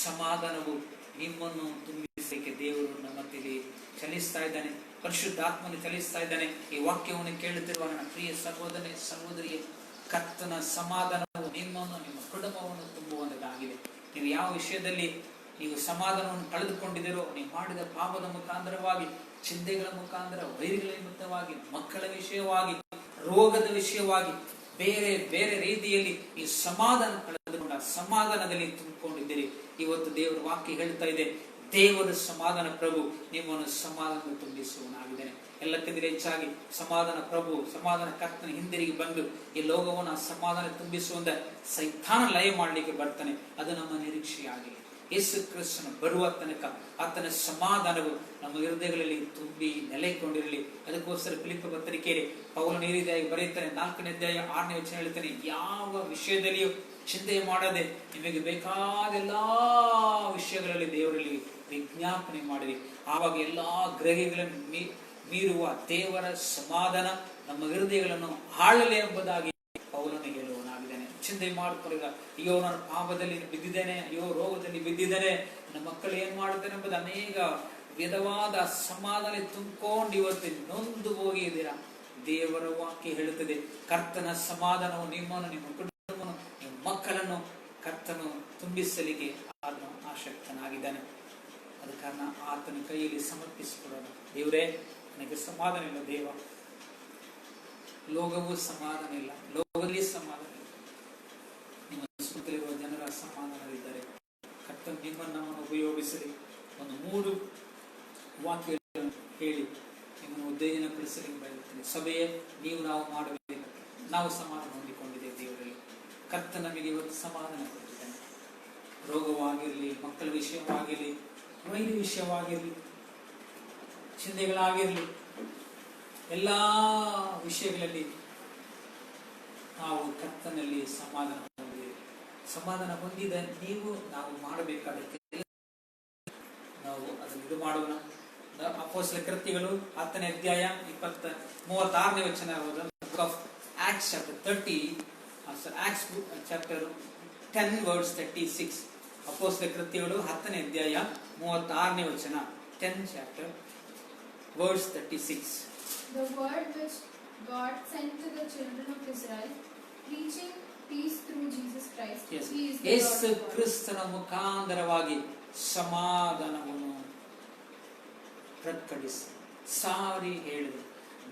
Speaker 1: ಸಮಾಧಾನವು ನಿಮ್ಮನ್ನು ತುಂಬಿಸಲಿಕ್ಕೆ ದೇವರು ನಮ್ಮ ಮಧ್ಯದಲ್ಲಿ ಚಲಿಸ್ತಾ ಇದ್ದಾನೆ. ಪರಿಶುದ್ಧಾತ್ಮನು ಚಲಿಸ್ತಾ ಇದ್ದಾನೆ. ಈ ವಾಕ್ಯವನ್ನು ಕೇಳುತ್ತಿರುವ ನನ್ನ ಪ್ರಿಯ ಸಹೋದರಿಯೇ, ಕರ್ತನ ಸಮಾಧಾನವು ನಿಮ್ಮನ್ನು, ನಿಮ್ಮ ಕುಟುಂಬವನ್ನು ತುಂಬುವಂತಾಗಿದೆ. ನೀವು ಯಾವ ವಿಷಯದಲ್ಲಿ ನೀವು ಸಮಾಧಾನವನ್ನು ಕಳೆದುಕೊಂಡಿದ್ದೀರೋ, ನೀವು ಮಾಡಿದ ಪಾಪದ ಮುಖಾಂತರವಾಗಿ, ಚಿಂತೆಗಳ ಮುಖಾಂತರ, ವೈರಿಗಳ ನಿಮಿತ್ತವಾಗಿ, ಮಕ್ಕಳ ವಿಷಯವಾಗಿ, ರೋಗದ ವಿಷಯವಾಗಿ, ಬೇರೆ ಬೇರೆ ರೀತಿಯಲ್ಲಿ ಈ ಸಮಾಧಾನ ಕಳೆದುಕೊಂಡ ಸಮಾಧಾನದಲ್ಲಿ ತುಂಬಿಕೊಂಡಿದ್ದೀರಿ. ಇವತ್ತು ದೇವರ ವಾಕ್ಯ ಹೇಳ್ತಾ ಇದೆ, ದೇವರ ಸಮಾಧಾನ ಪ್ರಭು ನಿಮ್ಮನ್ನು ಸಮಾಧಾನ ತುಂಬಿಸುವನಾಗಿದ್ದೇನೆ. ಎಲ್ಲಕ್ಕಿಂತ ಹೆಚ್ಚಾಗಿ ಸಮಾಧಾನ ಪ್ರಭು, ಸಮಾಧಾನ ಕರ್ತನ ಹಿಂದಿರುಗಿ ಬಂದು ಈ ಲೋಕವನ್ನು ಸಮಾಧಾನ ತುಂಬಿಸುವಂತ ಸೈತಾನ ಲಯ ಮಾಡಲಿಕ್ಕೆ ಬರ್ತಾನೆ. ಅದು ನಮ್ಮ ನಿರೀಕ್ಷೆಯಾಗಿದೆ. ಯೇಸು ಕ್ರಿಸ್ತನು ಬರುವ ತನಕ ಆತನ ಸಮಾಧಾನವು ನಮ್ಮ ಹೃದಯಗಳಲ್ಲಿ ತುಂಬಿ ನೆಲೆಕೊಂಡಿರಲಿ. ಅದಕ್ಕೋಸ್ಕರ ಫಿಲಿಪ್ಪ ಪತ್ರಿಕೆಯಲ್ಲಿ ಪೌಲನು ಈ ರೀತಿಯಾಗಿ ಬರೆಯುತ್ತಾನೆ, 4ನೇ ಅಧ್ಯಾಯ 6ನೇ ವಚನ ಹೇಳ್ತಾನೆ, ಯಾವ ವಿಷಯದಲ್ಲಿಯೂ ಚಿಂತೆ ಮಾಡದೆ ನಿಮಗೆ ಬೇಕಾದ ಎಲ್ಲಾ ವಿಷಯಗಳಲ್ಲಿ ದೇವರಲ್ಲಿ ವಿಜ್ಞಾಪನೆ ಮಾಡಿರಿ. ಆವಾಗ ಎಲ್ಲಾ ಗ್ರಹಿಗಳನ್ನು ಮೀರುವ ದೇವರ ಸಮಾಧಾನ ನಮ್ಮ ಹೃದಯಗಳನ್ನು ಆಳಲೆ ಎಂಬುದಾಗಿ ಪೌಲನು ಹೇಳುವನಾಗಿದ್ದಾನೆ. ಚಿಂತೆ ಮಾಡಿಕೊಂಡಾಗ, ಅಯ್ಯೋ ನಾನು ಪಾಪದಲ್ಲಿ ಬಿದ್ದಿದ್ದೇನೆ, ಅಯ್ಯೋ ರೋಗದಲ್ಲಿ ಬಿದ್ದಿದ್ದೇನೆ, ನನ್ನ ಮಕ್ಕಳು ಏನ್ ಮಾಡ್ತಾರೆ ಎಂಬುದು ಅನೇಕ ವಿಧವಾದ ಸಮಾಧಾನ ತುಂಬಿಕೊಂಡು ಇವತ್ತು ನೊಂದು ಹೋಗಿದ್ದೀರಾ. ದೇವರ ವಾಕ್ಯ ಹೇಳುತ್ತದೆ, ಕರ್ತನ ಸಮಾಧಾನವು ನಿಮ್ಮನ್ನು, ನಿಮ್ಮ ಕುಟುಂಬವನ್ನು, ನಿಮ್ಮ ಮಕ್ಕಳನ್ನು ಕರ್ತನು ತುಂಬಿಸಲಿಕ್ಕೆ ಆತನು ಆಸಕ್ತನಾಗಿದ್ದಾನೆ. ಅದ ಕಾರಣ ಆತನ ಕೈಯಲ್ಲಿ ಸಮರ್ಪಿಸಿಕೊಡೋಣ. ದೇವರೇ, ನನಗೆ ಸಮಾಧಾನ ಇಲ್ಲ ದೇವ, ಲೋಕವೂ ಸಮಾಧಾನ ಇಲ್ಲ, ಲೋಕದಲ್ಲಿ ಸಮಾಧಾನ ಇಲ್ಲ, ನಿಮ್ಮ ಸುತ್ತಲಿರುವ ಜನರ ಸಮಾಧಾನವಿದ್ದಾರೆ. ಕರ್ತನು ನಿಮ್ಮನ್ನು ನಮ್ಮನ್ನು ಉಪಯೋಗಿಸಲಿ. ಒಂದು 3 ವಾಕ್ಯಗಳನ್ನು ಹೇಳಿ ನಿಮ್ಮನ್ನು ಉತ್ತೇಜನಪಡಿಸಲಿ ಬಯಸುತ್ತೇನೆ. ಸಭೆಯೇ, ನಾವು ಮಾಡಬೇಕು, ನಾವು ಸಮಾಧಾನ ಹೊಂದಿಕೊಂಡಿದ್ದೇವೆ ದೇವರಲ್ಲಿ. ಕರ್ತನ ನಮಗೆ ಇವತ್ತು ಸಮಾಧಾನ ಕೊಟ್ಟಿದ್ದಾನೆ. ರೋಗವಾಗಿರಲಿ, ಮಕ್ಕಳ ವಿಷಯವಾಗಿರಲಿ, ವೈದ್ಯ ವಿಷಯವಾಗಿರಲಿ, ಚಿಂತೆಗಳಾಗಿರಲಿ, ಎಲ್ಲಾ ವಿಷಯಗಳಲ್ಲಿ ನಾವು ಕರ್ತನಲ್ಲಿ ಸಮಾಧಾನ ಹೊಂದಿದ್ದೇವೆ. ಸಮಾಧಾನ ಹೊಂದಿದ ನಾವು ಮಾಡಬೇಕಾದ ನಾವು ಅದನ್ನು ಇದು ಮಾಡೋಣ. ಅಪೊಸ್ತಲ ಕೃತ್ಯಗಳು 10ನೇ ಅಧ್ಯಾಯ 36ನೇ ವಚನ, Acts chapter 30, Acts chapter 10 verse 36. ಅಪೊಸ್ತಲ ಕೃತ್ಯಗಳು 10ನೇ ಅಧ್ಯಾಯ 36ನೇ ವಚನ, 10th chapter verse 36.
Speaker 3: The word which God sent to the children of Israel, preaching peace through Jesus Christ.
Speaker 1: Yes.
Speaker 3: He is the
Speaker 1: Yesu
Speaker 3: Lord of God.
Speaker 1: ಕ್ರಿಸ್ತನ ಮುಖಾಂತರವಾಗಿ ಸಮಾಧಾನವನ್ನು ಪ್ರಕಟಿಸಿ ಸಾರಿ ಹೇಳಿದರು.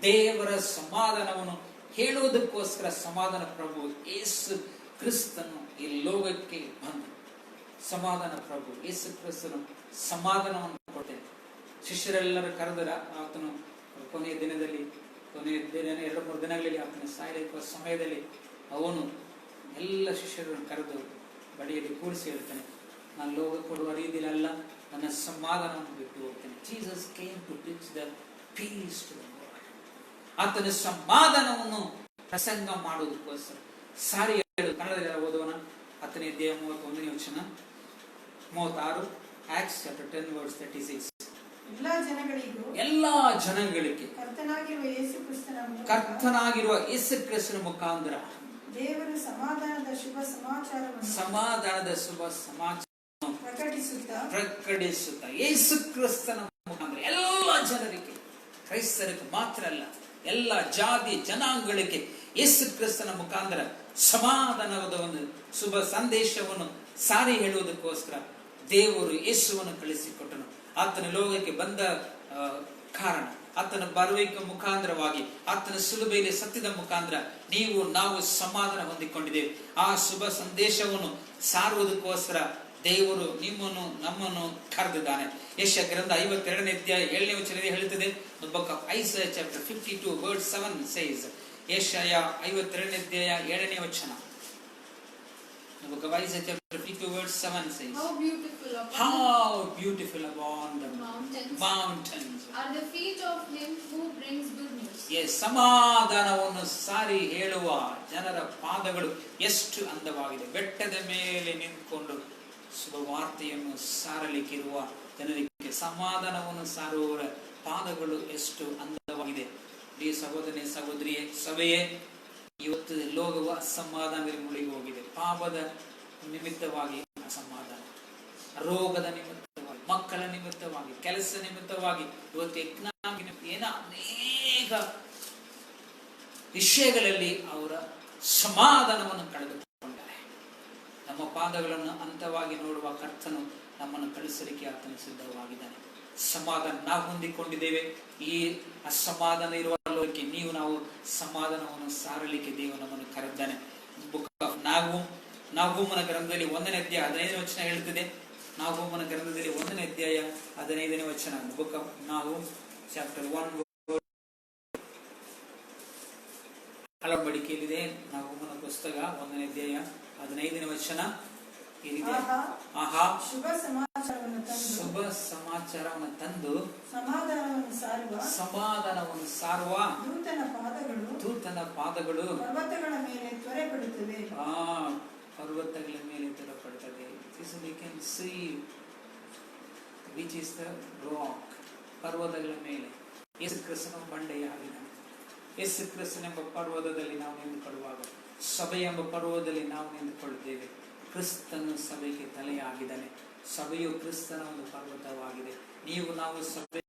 Speaker 1: ದೇವರ ಸಮಾಧಾನವನ್ನು ಹೇಳುವುದಕ್ಕೋಸ್ಕರ ಸಮಾಧಾನ ಪ್ರಭು ಯೇಸು ಕ್ರಿಸ್ತನು ಈ ಲೋಕಕ್ಕೆ ಬಂದ ಸಮಾಧಾನ ಪ್ರಭು ಯೇಸು ಕ್ರಿಸ್ತನು ಸಮಾಧಾನವನ್ನು ಕೊಟ್ಟೆ. ಶಿಷ್ಯರೆಲ್ಲರೂ ಕರೆದರ ಆತನು ಕೊನೆಯ ದಿನದಲ್ಲಿ 2-3 ದಿನಗಳಲ್ಲಿ ಆತನ ಸಾಯಲಿರುವ ಸಮಯದಲ್ಲಿ ಅವನು ಎಲ್ಲ ಶಿಷ್ಯರನ್ನು ಕರೆದು ಬಡಿಯಲ್ಲಿ ಕೂಡಿಸಿ ಹೇಳ್ತಾನೆ, ನಾನು ಲೋಕ ಕೊಡುವ ರೀತಿಯಲ್ಲ, ನನ್ನ ಸಮಾಧಾನವನ್ನು ಬಿಟ್ಟು ಹೋಗ್ತೇನೆ. Jesus came to preach the peace to the world. ಆತನ ಸಮಾಧಾನವನ್ನು ಪ್ರಸಂಗ ಮಾಡುವುದಕ್ಕೋಸ್ಕರ ಸಾರಿ ಹೇಳುವುದು. ಕನ್ನಡದಲ್ಲಿ ಓದುವನ 10ನೇ ಅಧ್ಯಾಯ 31ನೇ ವಚನ 36, Acts chapter 10 verse 36. ಎಲ್ಲಾ ಜನಗಳಿಗೆ
Speaker 2: ಕರ್ತನಾಗಿರುವ
Speaker 1: ಯೇಸು ಕ್ರಿಸ್ತನ ಮುಖಾಂತರ
Speaker 2: ದೇವರು ಸಮಾಧಾನದ ಶುಭ ಸಮಾಚಾರವನ್ನು ಪ್ರಕಟಿಸುತ್ತಾ
Speaker 1: ಯೇಸು ಕ್ರಿಸ್ತನ ಮುಖಾಂತರ ಎಲ್ಲ ಜನರಿಗೆ, ಕ್ರೈಸ್ತರಿಗೆ ಮಾತ್ರ ಅಲ್ಲ, ಎಲ್ಲ ಜಾತಿ ಜನಾಂಗಗಳಿಗೆ ಯೇಸು ಕ್ರಿಸ್ತನ ಮುಖಾಂತರ ಸಮಾಧಾನದ ಒಂದು ಶುಭ ಸಂದೇಶವನ್ನು ಸಾರಿ ಹೇಳುವುದಕ್ಕೋಸ್ಕರ ದೇವರು ಯೇಸುವನ್ನು ಕಳಿಸಿಕೊಟ್ಟನು. ಆತನ ಲೋಕಕ್ಕೆ ಬಂದ ಕಾರಣ, ಆತನ ಬರುವಿಕೆ ಮುಖಾಂತರವಾಗಿ, ಆತನ ಶಿಲುಬೆಯಲ್ಲಿ ಸತ್ಯದ ಮುಖಾಂತರ ನಾವು ಸಮಾಧಾನ ಹೊಂದಿಕೊಂಡಿದ್ದೇವೆ. ಆ ಶುಭ ಸಂದೇಶವನ್ನು ಸಾರುವುದಕ್ಕೋಸ್ಕರ ದೇವರು ನಿಮ್ಮನ್ನು ನಮ್ಮನ್ನು ಕರೆದಿದ್ದಾನೆ. ಯೆಶಾಯ ಗ್ರಂಥ 52ನೇ ಅಧ್ಯಾಯ 7ನೇ ವಚನದಲ್ಲಿ ಹೇಳುತ್ತದೆ. The book of Isaiah chapter 52 verse 7 says, ಯೆಶಾಯ 52ನೇ ಅಧ್ಯಾಯ 7ನೇ ವಚನ. The book of Isaiah chapter 52 verse 7 says, How beautiful upon the mountains
Speaker 3: are the feet of him who brings good news.
Speaker 1: Yes, ಸಮಾಧಾನವನ್ನು ಸಾರಿ ಹೇಳುವ ಜನರ ಪಾದಗಳು ಎಷ್ಟು ಅಂದವಾಗಿದೆ. ಬೆಟ್ಟದ ಮೇಲೆ ನಿಂತುಕೊಂಡು ಶುಭವಾರ್ತೆಯನ್ನು ಸಾರಲಿಕ್ಕಿರುವ ಜನರಿಗೆ ಸಮಾಧಾನವನ್ನು ಸಾರುವವರ ಪಾದಗಳು ಎಷ್ಟು ಅಂದವಾಗಿದೆ. ಈ ಸಹೋದರನೇ ಸಹೋದರಿಯೇ, ಸಭೆಯೇ, ಇವತ್ತು ಲೋಕವು ಅಸಮಾಧಾನದಲ್ಲಿ ಮುಳುಗಿ ಹೋಗಿದೆ. ಪಾಪದ ನಿಮಿತ್ತವಾಗಿ ಅಸಮಾಧಾನ, ರೋಗದ ನಿಮಿತ್ತವಾಗಿ, ಮಕ್ಕಳ ನಿಮಿತ್ತವಾಗಿ, ಕೆಲಸ ನಿಮಿತ್ತವಾಗಿ, ಇವತ್ತು ಎಕನಾಮಿಕ್ ಅನೇಕ ವಿಷಯಗಳಲ್ಲಿ ಅವರ ಸಮಾಧಾನವನ್ನು ಕಳೆದುಕೊಂಡಿದ್ದಾರೆ. ನಮ್ಮ ಪಾದಗಳನ್ನು ಅಂತವಾಗಿ ನೋಡುವ ಕರ್ತನು ನಮ್ಮನ್ನು ಕಳಿಸಲಿಕ್ಕೆ ಆತನು ಸಿದ್ಧವಾಗಿದ್ದಾನೆ. ಸಮಾಧಾನ ನಾವು ಹೊಂದಿಕೊಂಡಿದ್ದೇವೆ. ಈ ಅಸಮಾಧಾನ ಇರುವ ಲೋಕಕ್ಕೆ ನಾವು ಸಮಾಧಾನವನ್ನು ಸಾರಲಿಕ್ಕೆ ದೇವರು ನಮ್ಮನ್ನು ಕರೆದಿದ್ದಾನೆ. ಬುಕ್ ಆಫ್ ನಾಗೂಮನ ಗ್ರಂಥದಲ್ಲಿ 1ನೇ ಅಧ್ಯಾಯ 15ನೇ ವಚನ ಹೇಳುತ್ತದೆ. ನಾಗೂಮನ ಗ್ರಂಥದಲ್ಲಿ 1ನೇ ಅಧ್ಯಾಯ 15ನೇ ವಚನ. ಬುಕ್ ಆಫ್ ನಾಗೂಮ್ ಚಾಪ್ಟರ್ 1 ಹಳಬಡಿಕೆಯಲ್ಲಿದೆ. ನಾಗೂಮನ ಪುಸ್ತಕ 1ನೇ ಅಧ್ಯಾಯ 15ನೇ ವಚನ ಈ ರೀತಿ, ಆಹಾ
Speaker 2: ಶುಭ
Speaker 1: ಸಮಾಚಾರವನ್ನು ತಂದು
Speaker 2: ಸಮಾಧಾನವನ್ನು ಸಾರುವ ದೂತನ ಪಾದಗಳು ಪರ್ವತಗಳ ಮೇಲೆ ತ್ವರೆಪಡುತ್ತವೆ.
Speaker 1: ಪರ್ವತಗಳ ಮೇಲೆ ತ್ವರೆಪಡುತ್ತದೆ. We can see which is the rock. ಪರ್ವತಗಳ ಮೇಲೆ ಯೇಸು ಕ್ರಿಸ್ತನ ಬಂಡೆಯಾಗಿದ್ದಾನೆ. ಯೇಸು ಕ್ರಿಸ್ತನೆಂಬ ಪರ್ವತದಲ್ಲಿ ನಾವು ನಿಂತುಕೊಳ್ಳುವಾಗ, ಸಭೆ ಎಂಬ ಪರ್ವತದಲ್ಲಿ ನಾವು ನಿಂತುಕೊಳ್ಳುತ್ತೇವೆ. ಕ್ರಿಸ್ತನು ಸಭೆಗೆ ತಲೆಯಾಗಿದ್ದಾನೆ. ಸಭೆಯು ಕ್ರಿಸ್ತನ ಒಂದು ಪರ್ವತವಾಗಿದೆ. ನಾವು ಸಭೆ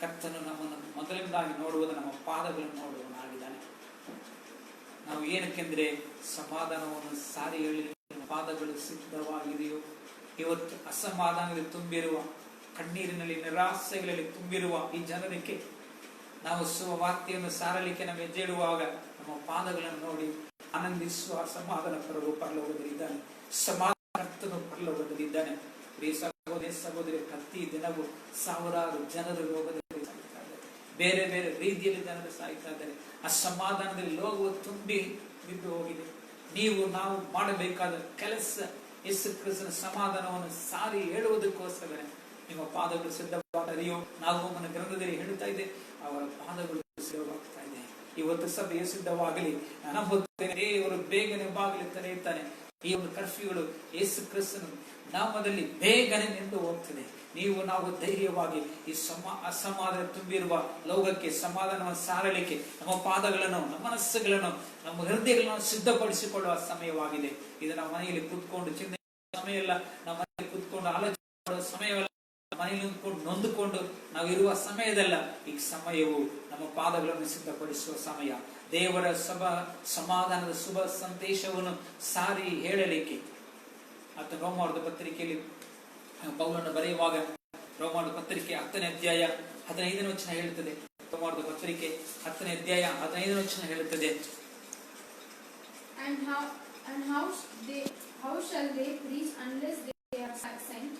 Speaker 1: ಕರ್ತನು ನಮ್ಮನ್ನು ಮೊದಲಿಂದಾಗಿ ನೋಡುವುದು ನಮ್ಮ ಪಾದಗಳನ್ನು ನೋಡುವನಾಗಿದ್ದಾನೆ. ನಾವು ಏನಕ್ಕೆಂದ್ರೆ ಸಮಾಧಾನವನ್ನು ಸಾರಿ ಹೇಳಿ ಪಾದಗಳು ಸಿದ್ಧವಾಗಿದೆಯೋ. ಇವತ್ತು ಅಸಮಾಧಾನದಲ್ಲಿ ತುಂಬಿರುವ, ಕಣ್ಣೀರಿನಲ್ಲಿ ನಿರಾಸೆಗಳಲ್ಲಿ ತುಂಬಿರುವ ಈ ಜನರಿಗೆ ನಾವು ಸುವಾರ್ತೆಯನ್ನು ಸಾರಲಿಕ್ಕೆ ನಾವು ಹೆಜ್ಜೆ ಇಡುವಾಗ ನಮ್ಮ ಪಾದಗಳನ್ನು ನೋಡಿ ಆನಂದಿಸುವ ಸಮಾಧಾನ ಪರಲೋಕದಲ್ಲಿದ್ದಾನೆ. ಸಮಾಧಾನ ಪರಲೋಕದಲ್ಲಿದ್ದಾನೆ. ಸಹೋದರಿ ಪ್ರತಿ ದಿನವೂ ಸಾವಿರಾರು ಜನರು ರೋಗದಲ್ಲಿ ಸಾಯ್ತಾ ಇದ್ದಾರೆ. ಬೇರೆ ಬೇರೆ ರೀತಿಯಲ್ಲಿ ಜನರು ಸಾಯ್ತಾ ಇದ್ದಾರೆ. ಆ ಸಮಾಧಾನದಲ್ಲಿ ಲೋಕವು ತುಂಬಿ ಬಿದ್ದು ಹೋಗಿದೆ. ನಾವು ಮಾಡಬೇಕಾದ ಕೆಲಸ ಯೇಸು ಕ್ರಿಸ್ತನ ಸಮಾಧಾನವನ್ನು ಸಾರಿ ಹೇಳುವುದಕ್ಕೋಸ್ಕರ ನಿಮ್ಮ ಪಾದಗಳು ಸಿದ್ಧವಾಗಲಿಯೋ. ನಾಗೂಮನ ಗ್ರಂಥದಲ್ಲಿ ಹೇಳ್ತಾ ಇದೆ, ಅವರ ಪಾದಗಳು ಸಿದ್ಧವಾಗ್ತಾ ಇದೆ. ಇವತ್ತು ಸಭೆಯು ಸಿದ್ಧವಾಗಲಿ. ನಂಬುತ್ತೇನೆ ದೇವರು ಬೇಗನೆ ಬಾಗಿಲು ತೆರೆಯುತ್ತಾನೆ. ಈ ಒಂದು ಕರ್ಫ್ಯೂಗಳು ಯೇಸು ಕ್ರಿಸ್ತನ ನಾಮದಲ್ಲಿ ಬೇಗನೆ ನಿಂತು ಹೋಗ್ತದೆ. ನಾವು ಧೈರ್ಯವಾಗಿ ಈ ಅಸಮಾಧಾನ ತುಂಬಿರುವ ಲೋಕಕ್ಕೆ ಸಮಾಧಾನವನ್ನು ಸಾರಲಿಕ್ಕೆ ನಮ್ಮ ಪಾದಗಳನ್ನು, ನಮ್ಮ ಮನಸ್ಸುಗಳನ್ನು, ನಮ್ಮ ಹೃದಯಗಳನ್ನು ಸಿದ್ಧಪಡಿಸಿಕೊಳ್ಳುವ ಸಮಯವಾಗಿದೆ. ಇದು ನಮ್ಮ ಮನೆಯಲ್ಲಿ ಕೂತ್ಕೊಂಡು ಚಿಂತೆ ಸಮಯ ಇಲ್ಲ. ನಮ್ಮ ಮನೆಯಲ್ಲಿ ಕೂತ್ಕೊಂಡು ಆಲೋಚನೆ ಮಾಡುವ ಸಮಯವಲ್ಲ. ಮನೆಯಲ್ಲಿ ನೊಂದುಕೊಂಡು ನಾವು ಇರುವ ಸಮಯದಲ್ಲ. ಈ ಸಮಯವು ನಮ್ಮ ಪಾದಗಳನ್ನು ಸಿದ್ಧಪಡಿಸುವ ಸಮಯ. ದೇವರ ಸಮಾಧಾನದ ಶುಭ ಸಂದೇಶವನ್ನು ಸಾರಿ ಹೇಳಲಿಕ್ಕೆ ಮತ್ತು ರೋಮಾರದ ಪತ್ರಿಕೆಯಲ್ಲಿ ಪೌಲನು ಬರೆಯುವಾಗ, ರೋಮಾರದ ಪತ್ರಿಕೆ 10ನೇ ಅಧ್ಯಾಯ 15ನೇ ವಚನ ಹೇಳುತ್ತದೆ. ರೋಮಾರದ ಪತ್ರಿಕೆ 10ನೇ ಅಧ್ಯಾಯ 15ನೇ ವಚನ ಹೇಳುತ್ತದೆ.
Speaker 3: And how shall they preach unless they are sent?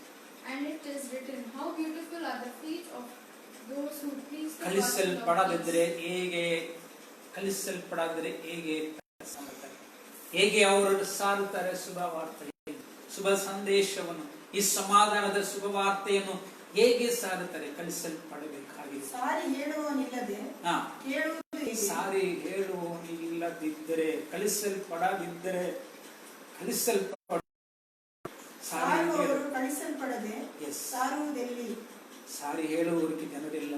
Speaker 3: And it is written, how beautiful are the feet of those who preach the gospel of peace. ಕಲಿಸಲ್ಪಡಾದರೆ ಹೇಗೆ ಅವರು ಸಾರುತ್ತಾರೆ ಶುಭವಾರ್ತೆ, ಶುಭ ಸಂದೇಶವನ್ನು, ಈ ಸಮಾಧಾನದ ಶುಭವಾರ್ತೆಯನ್ನು ಹೇಗೆ ಸಾರುತ್ತಾರೆ? ಕಲಿಸಲ್ಪಡಬೇಕಾಗಿದೆ.
Speaker 2: ಸಾರಿ ಹೇಳುವವನಿಲ್ಲದಿದ್ದರೆ, ಕಲಿಸಲ್ಪಡದಿದ್ದರೆ, ಕಲಿಸಲ್ಪಡದೆ ಸಾರುವುದೆಲ್ಲಿ? ಸಾರಿ ಹೇಳುವವರಿಗೆ ಜನರಿಲ್ಲ,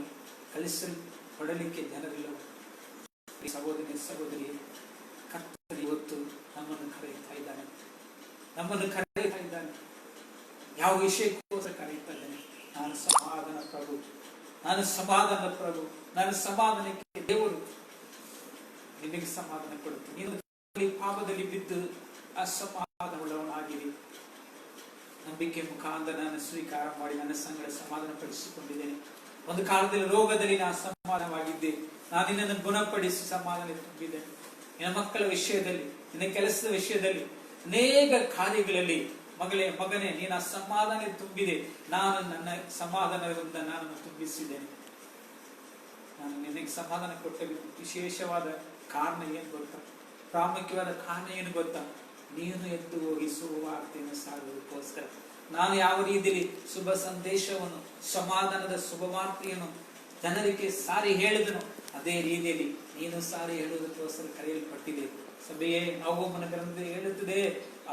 Speaker 2: ಕಲಿಸಲ್ಪಡಲಿಕ್ಕೆ ಜನರಿಲ್ಲ. ಸಹೋದರಿ ಕರ್ತನು ಇವತ್ತು ನಮ್ಮನ್ನು ಕರೆಯುತ್ತಾ ಇದ್ದಾನೆ.
Speaker 1: ಯಾವ ವಿಷಯಕ್ಕೋಸ್ಕರ ಕರೀತಾ ಇದ್ದೇನೆ? ನಾನು ಸಮಾಧಾನ ಪ್ರಭು, ನಾನು ಸಮಾಧಾನ ಪ್ರಭು, ನಾನು ಸಮಾಧಾನಕ್ಕೆ ದೇವರು. ನಿನಗೆ ಸಮಾಧಾನ ಕೊಡುತ್ತೆ. ನೀನು ಪಾಪದಲ್ಲಿ ಬಿದ್ದು ಅಸಮಾಧಾನವುಳ್ಳವನಾಗಿರಿ. ನಂಬಿಕೆ ಮುಖಾಂತರ ನಾನು ಸ್ವೀಕಾರ ಮಾಡಿ ನನ್ನ ಸಂಗಡ ಸಮಾಧಾನ ಪಡಿಸಿಕೊಂಡಿದ್ದೇನೆ. ಒಂದು ಕಾಲದಲ್ಲಿ ರೋಗದಲ್ಲಿ ನಾನು ಸಮಾಧಾನವಾಗಿದ್ದೆ, ನಾನು ನಿನ್ನನ್ನು ಗುಣಪಡಿಸಿ ಸಮಾಧಾನ ತುಂಬಿದ್ದೇನೆ. ನಿನ್ನ ಮಕ್ಕಳ ವಿಷಯದಲ್ಲಿ, ನಿನ್ನ ಕೆಲಸದ ವಿಷಯದಲ್ಲಿ, ಅನೇಕ ಕಾರ್ಯಗಳಲ್ಲಿ ಮಗನೇ ನೀನು ಸಮಾಧಾನ ತುಂಬಿದೆ. ನಾನು ನನ್ನ ಸಮಾಧಾನದಿಂದ ನಾನು ತುಂಬಿಸಿದ್ದೇನೆ. ನಾನು ನಿನಗೆ ಸಮಾಧಾನ ಕೊಟ್ಟ ವಿಶೇಷವಾದ ಕಾರಣ ಏನು ಗೊತ್ತಾ? ಪ್ರಾಮುಖ್ಯವಾದ ಕಾರಣ ಏನು ಗೊತ್ತಾ? ನೀನು ಎದ್ದು ಹೋಗಿ ಸುವಾರ್ತೆಯನ್ನು ಸಾರುವುದಕ್ಕೋಸ್ಕರ. ನಾನು ಯಾವ ರೀತಿಯಲ್ಲಿ ಶುಭ ಸಂದೇಶವನ್ನು, ಸಮಾಧಾನದ ಶುಭವಾರ್ತೆಯನ್ನು ಜನರಿಗೆ ಸಾರಿ ಹೇಳಿದನು, ಅದೇ ರೀತಿಯಲ್ಲಿ ನೀನು ಸಾರಿ ಹೇಳುವುದಕ್ಕೋಸ್ಕರ ಕರೆಯಲ್ಪಟ್ಟಿದೆ. ಸಭೆಯೇ, ನಹೂಮನ ಗ್ರಂಥ ಹೇಳುತ್ತದೆ,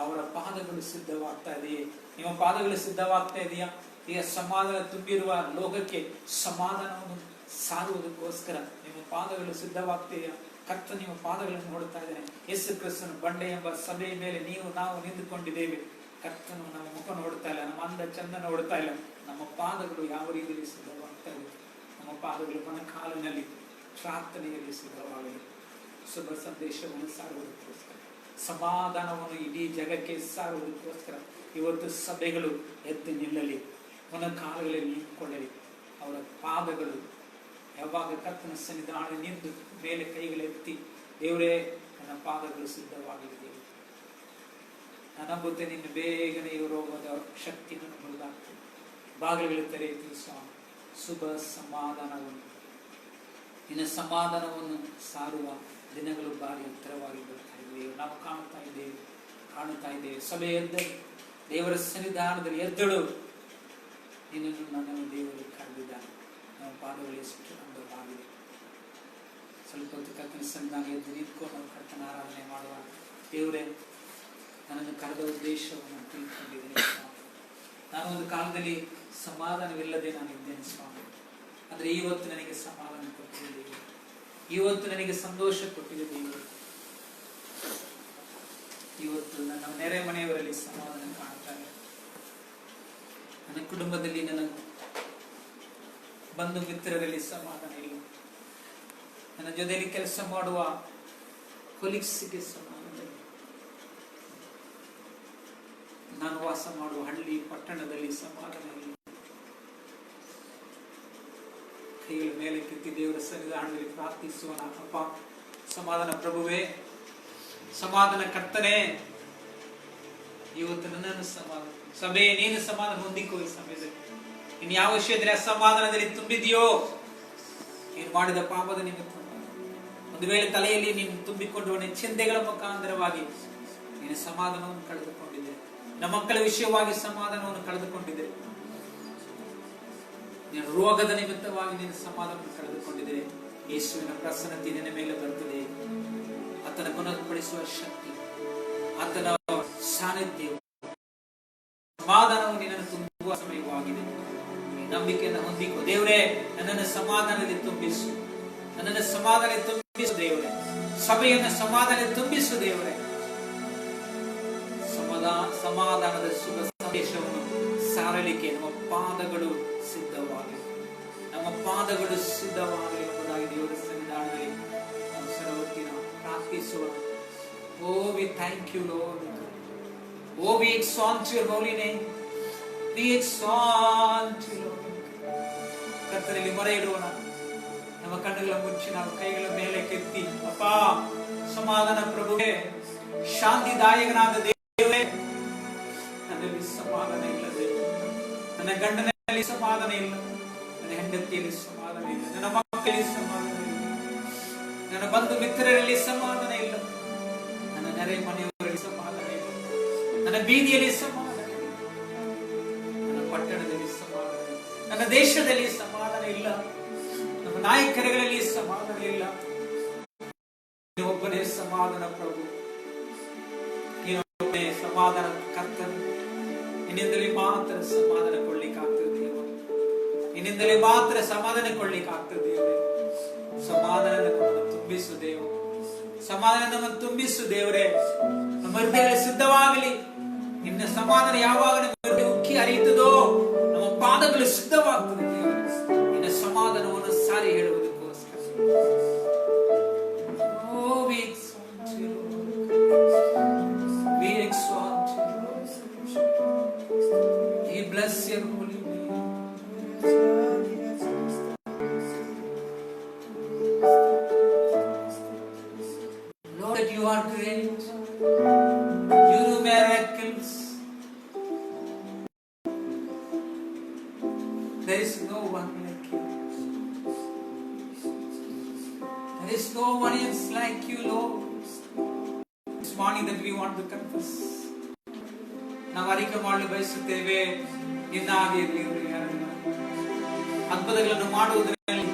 Speaker 1: ಅವರ ಪಾದಗಳು ಸಿದ್ಧವಾಗ್ತಾ ಇದೆಯೇ? ನಿಮ್ಮ ಪಾದಗಳು ಸಿದ್ಧವಾಗ್ತಾ ಇದೆಯಾ? ಈಗ ಸಮಾಧಾನ ತುಂಬಿರುವ ಲೋಕಕ್ಕೆ ಸಮಾಧಾನವನ್ನು ಸಾರುವುದಕ್ಕೋಸ್ಕರ ನಿಮ್ಮ ಪಾದಗಳು ಸಿದ್ಧವಾಗ್ತೀಯಾ? ಕರ್ತ ನಿಮ್ಮ ಪಾದಗಳನ್ನು ನೋಡುತ್ತಾ ಇದ್ದೇನೆ. ಯೇಸು ಕ್ರಿಸ್ತನ ಬಂಡೆ ಎಂಬ ಸಭೆಯ ಮೇಲೆ ನಾವು ನಿಂತುಕೊಂಡಿದ್ದೇವೆ. ಕರ್ತನು ನಮ್ಮ ಮುಖ ನೋಡ್ತಾ ಇಲ್ಲ, ನಮ್ಮ ಅಂದ ಚಂದ ನೋಡ್ತಾ ಇಲ್ಲ. ನಮ್ಮ ಪಾದಗಳು ಯಾವ ರೀತಿಯಲ್ಲಿ ಸಿದ್ಧವಾಗ್ತಾ ಇದೆ? ನಮ್ಮ ಪಾದಗಳು ಮನ ಕಾಲಿನಲ್ಲಿ ಪ್ರಾರ್ಥನೆಯಲ್ಲಿ ಸಿದ್ಧವಾಗಲಿ. ಶುಭ ಸಂದೇಶವನ್ನು ಸಾರುವುದಕ್ಕೋಸ್ಕರ, ಸಮಾಧಾನವನ್ನು ಇಡೀ ಜಗಕ್ಕೆ ಸಾರುವುದಕ್ಕೋಸ್ಕರ ಇವತ್ತು ಸಭೆಗಳು ಎದ್ದು ನಿಲ್ಲಲಿ, ಮನ ಕಾಲುಗಳಲ್ಲಿ ನಿಂತುಕೊಳ್ಳಲಿ. ಅವರ ಪಾದಗಳು ಯಾವಾಗ ಕರ್ತನ ಸನ್ನಿಧಾನ ನಿಂತು ಮೇಲೆ ಕೈಗಳೆತ್ತಿ, ದೇವರೇ ನನ್ನ ಪಾದಗಳು ಸಿದ್ಧವಾಗಿದೆ, ನಾನು ನಂಬುತ್ತೇನೆ ನಿನ್ನ ಬೇಗನೆ ರೋಗದ ಶಕ್ತಿಯನ್ನು ನಮ್ಮದಾಗ್ತದೆ. ಬಾಗಿಲುಗಳು ತೆರೆಯುತ್ತೀವಿ ಸ್ವಾಮಿ. ಶುಭ ಸಮಾಧಾನವನ್ನು, ನಿನ್ನ ಸಮಾಧಾನವನ್ನು ಸಾರುವ ದಿನಗಳು ಬಾರಿ ಹತ್ತಿರವಾಗಿ ಬರ್ತಾ ಇದ್ದೇವೆ. ನಾವು ಕಾಣುತ್ತಾ ಇದ್ದೇವೆ. ಸಭೆ ಎದ್ದಳು, ದೇವರ ಸನ್ನಿಧಾನದಲ್ಲಿ ಎದ್ದಳು. ನಿನ್ನನ್ನು ನನ್ನನ್ನು ದೇವರು ಕರೆದಿದ್ದಾನೆ. ನಮ್ಮ ಪಾದಗಳು ಎಷ್ಟು ಅಂದವಾಗಿದೆ. ಸ್ವಲ್ಪ ಹೊತ್ತು ಕರ್ತನ ಸನ್ನಿಧಾನ ಎದ್ದು ನಿಂತ್ಕೊಂಡು ನಾವು ಕರ್ತನ ಆರಾಧನೆ ಮಾಡುವ. ದೇವರೇ, ನನ್ನನ್ನು ಕರೆದ ಉದ್ದೇಶವನ್ನು ತಿಳ್ಕೊಂಡಿದ್ದೇನೆ ಸ್ವಾಮಿ. ನಾನು ಒಂದು ಕಾಲದಲ್ಲಿ ಸಮಾಧಾನವಿಲ್ಲದೆ ನಾನು ಇದ್ದೇನೆ ಸ್ವಾಮಿ. ಆದರೆ ಇವತ್ತು ನನಗೆ ಸಮಾಧಾನ ಕೊಟ್ಟಿದೆ ದೇವರು. ಇವತ್ತು ನನಗೆ ಸಂತೋಷ ಕೊಟ್ಟಿದೆ ದೇವರು. ಇವತ್ತು ನನ್ನ ನೆರೆ ಮನೆಯವರಲ್ಲಿ ಸಮಾಧಾನ ಕಾಣುತ್ತಾರೆ. ನನ್ನ ಕುಟುಂಬದಲ್ಲಿ, ನನ್ನ ಬಂಧು ಮಿತ್ರರಲ್ಲಿ ಸಮಾಧಾನ ಇಲ್ಲ. ನನ್ನ ಜೊತೆಯಲ್ಲಿ ಕೆಲಸ ಮಾಡುವ ಕೊಲೀಗ್ಸ್ಗೆ ಸಮಾಧಾನ ಇಲ್ಲ. ನಾನು ವಾಸ ಮಾಡುವ ಹಳ್ಳಿ ಪಟ್ಟಣದಲ್ಲಿ ಸಮಾಧಾನ ಇಲ್ಲ. ಕೈಗಳ ಮೇಲೆ ಕೆತ್ತಿ ದೇವರ ಸನ್ನಿಧಾನದಲ್ಲಿ ಪ್ರಾರ್ಥಿಸುವ. ಅಪ್ಪ, ಸಮಾಧಾನ ಪ್ರಭುವೇ, ಸಮಾಧಾನ ಕರ್ತನೆ, ಇವತ್ತು ನನ್ನನ್ನು ಸಮಾಧಾನ, ಸಭೆ ನೀನು ಸಮಾಧಾನ ಹೊಂದಿಕೋ. ಈ ಸಮಯದಲ್ಲಿ ಇನ್ನು ಯಾವ ವಿಷಯದಲ್ಲಿ ಅಸಮಾಧಾನದಲ್ಲಿ ತುಂಬಿದೆಯೋ, ನೀನು ಮಾಡಿದ ಪಾಪದ ನಿಮಿತ್ತ, ಒಂದು ವೇಳೆ ತಲೆಯಲ್ಲಿ ನೀನು ತುಂಬಿಕೊಂಡು ಚಿಂತೆಗಳ ಮುಖಾಂತರವಾಗಿ ನೀನು ಸಮಾಧಾನವನ್ನು ಕಳೆದುಕೊಂಡಿದ್ದೆ. ನಮ್ಮ ಮಕ್ಕಳ ವಿಷಯವಾಗಿ ಸಮಾಧಾನವನ್ನು ಕಳೆದುಕೊಂಡಿದ್ದೆ. ನೀನು ರೋಗದ ನಿಮಿತ್ತವಾಗಿ ನೀನು ಸಮಾಧಾನವನ್ನು ಕಳೆದುಕೊಂಡಿದ್ದೆ. ಯೇಸುವಿನ ಪ್ರಸನ್ನತೆ ನಿನ್ನ ಮೇಲೆ ಬರುತ್ತದೆ. ಆತನ ಗುಣಪಡಿಸುವ ಶಕ್ತಿ, ಆತನ ಸಾನ್ನಿಧ್ಯವು, ಸಮಾಧಾನವು ನಿನ್ನನ್ನು ತುಂಬುವ ಸಮಯವಾಗಿದೆ. ನಂಬಿಕೆಯನ್ನು ಹೊಂದಿಕೊ. ದೇವರೇ, ನನ್ನನ್ನು ಸಮಾಧಾನದಲ್ಲಿ ತುಂಬಿಸು, ನನ್ನನ್ನು ಸಮಾಧಾನ ತುಂಬಿಸು ದೇವರೇ. ಸಭೆಯನ್ನು ಸಮಾಧಾನ ತುಂಬಿಸು ದೇವರೇ. ಸಮಾಧಾನದ ಶುಭ ಸಂದೇಶವನ್ನು ಸಾರಲಿಕ್ಕೆ ನಮ್ಮ ಪಾದಗಳು ಸಿದ್ಧವಾಗಿವೆ. ನಮ್ಮ ಪಾದಗಳು ಸಿದ್ಧವಾಗಲಿ ಎಂಬುದಾಗಿ ದೇವರ ಸನ್ನಿಧಾನದಲ್ಲಿ ನಾವು ಸರ್ವತ್ತಿನ ಪ್ರಾರ್ಥಿಸುವ. Oh we thank you Lord. Oh we exalt your holy name. We exalt you Lord. ಕರ್ತನಲ್ಲಿ ಮೊರೆ ಇಡೋಣ. ನಮ್ಮ ಕಣ್ಣುಗಳ ಮುಚ್ಚಿ ನಾವು ಕೈಗಳ ಮೇಲೆ ಕೆತ್ತಿ, ಅಪ್ಪ ಸಮಾಧಾನ ಪ್ರಭುವೇ, ಶಾಂತಿದಾಯಕನಾದ ದೇವರೇ, ನನ್ನಲ್ಲಿ ಸಮಾಧಾನ ಇಲ್ಲ ದೇವ. ನನ್ನ ಗಂಡನಲ್ಲಿ ಸಮಾಧಾನ ಇಲ್ಲ, ನನ್ನ ಹೆಂಡತಿಯಲ್ಲಿ ಸಮಾಧಾನ ಇಲ್ಲ, ನನ್ನ ಮಕ್ಕಳಲ್ಲಿ ಸಮಾಧಾನ ಇಲ್ಲ, ನನ್ನ ಬಂಧು ಮಿತ್ರರಲ್ಲಿ ಸಮಾಧಾನ ಇಲ್ಲ, ನನ್ನ ನೆರೆ ಮನೆಯವರಲ್ಲಿ ಸಮಾಧಾನ ಇಲ್ಲ, ನನ್ನ ಬೀದಿಯಲ್ಲಿ ಸಮಾಧಾನ ಇಲ್ಲ, ನನ್ನ ಪಟ್ಟಣದಲ್ಲಿ ಸಮಾಧಾನ ಇಲ್ಲ, ನನ್ನ ದೇಶದಲ್ಲಿ ಸಮಾಧಾನ ಇಲ್ಲ, ನಮ್ಮ ನಾಯಕರುಗಳಲ್ಲಿ ಸಮಾಧಾನ ಇಲ್ಲ. ಒಬ್ಬನೇ ಸಮಾಧಾನ ಪ್ರಭು, ನೀನೊಬ್ಬನೇ ಸಮಾಧಾನ ಕರ್ತನು. ನಿನ್ನಿಂದಲೇ ಮಾತ್ರ ಸಮಾಧಾನ ಕೊಡ್ಲಿಕ್ಕಾಗ್ತದೆ ದೇವ. ನಿನ್ನಿಂದಲೇ ಮಾತ್ರ ಸಮಾಧಾನ ಕೊಡ್ಲಿಕ್ಕಾಗ್ತದೆ ದೇವರೇ. ಸಮಾಧಾನ ನಮ್ಮನ್ನು ತುಂಬಿಸು ದೇವ. ಸಮಾಧಾನ ನಮ್ಮನ್ನು ತುಂಬಿಸು ದೇವರೇ. ನಮ್ಮ ಹೃದಯಗಳು ಸಿದ್ಧವಾಗಲಿ. ನಿನ್ನ ಸಮಾಧಾನ ಯಾವಾಗ ನಮ್ಮ ಹೃದಯ ಉಕ್ಕಿ ಹರಿಯುತ್ತದೋ ನಮ್ಮ ಪಾದಗಳು ಸಿದ್ಧವಾಗ್ತದೆ. ನಿನ್ನ ಸಮಾಧಾನವನ್ನು ಸಾರಿ ಹೇಳುವುದಕ್ಕೋಸ್ಕರ we exalt you, we exalt you, we bless your holy name. Lord, that you are great, you do miracles, there is no one like you. There is no one else like you, Lord. This morning that we want to confess. ನಾವು ಅರಿಕೆ ಮಾಡಲು ಬಯಸುತ್ತೇವೆ, ನಿನ್ನ ಹಾಗೆ ದೇವರೇ ಅದ್ಭುತಗಳನ್ನು ಮಾಡುವುದರಲ್ಲಿ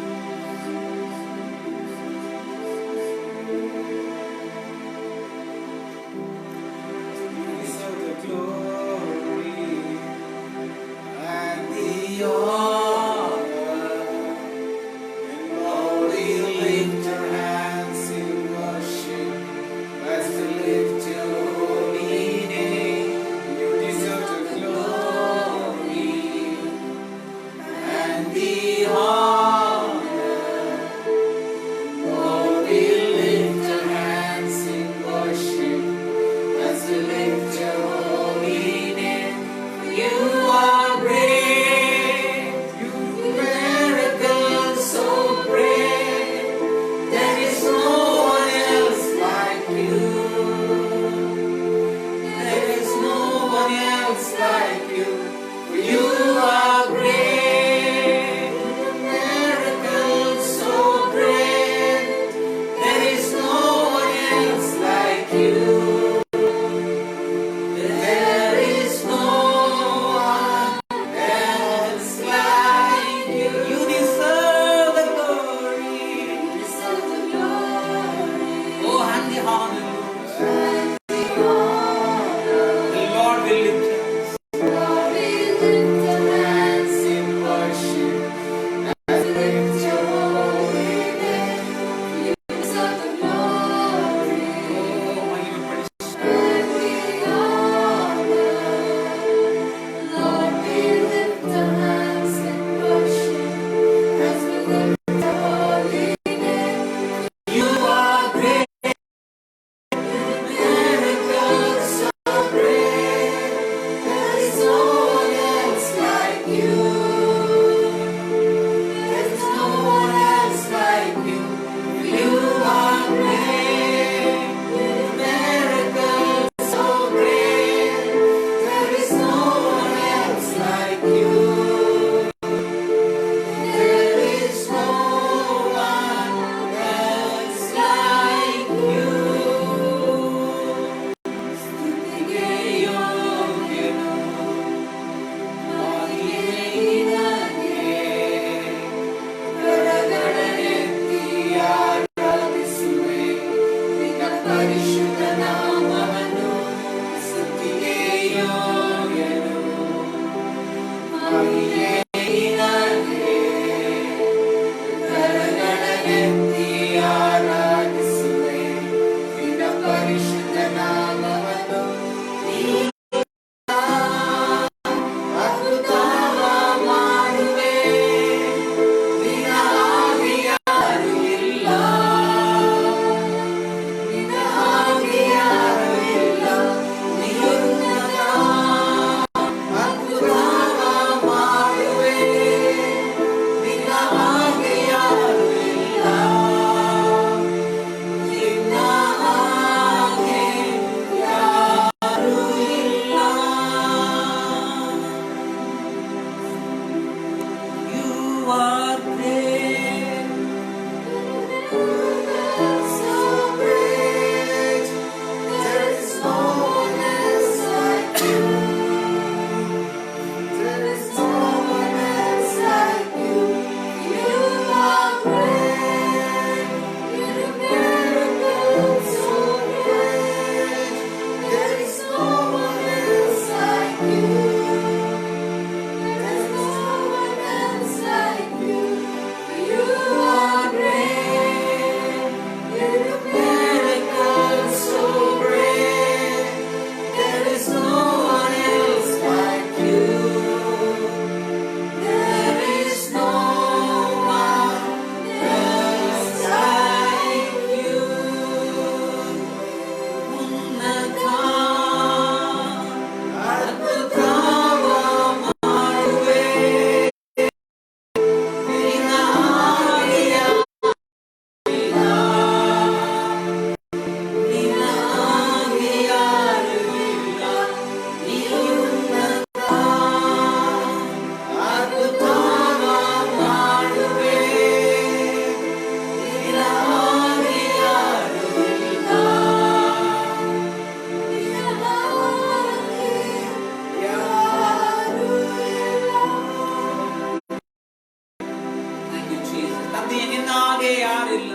Speaker 1: ತಂದೆಯ ನಿನ್ನ ಹಾಗೆ ಯಾರಿಲ್ಲ.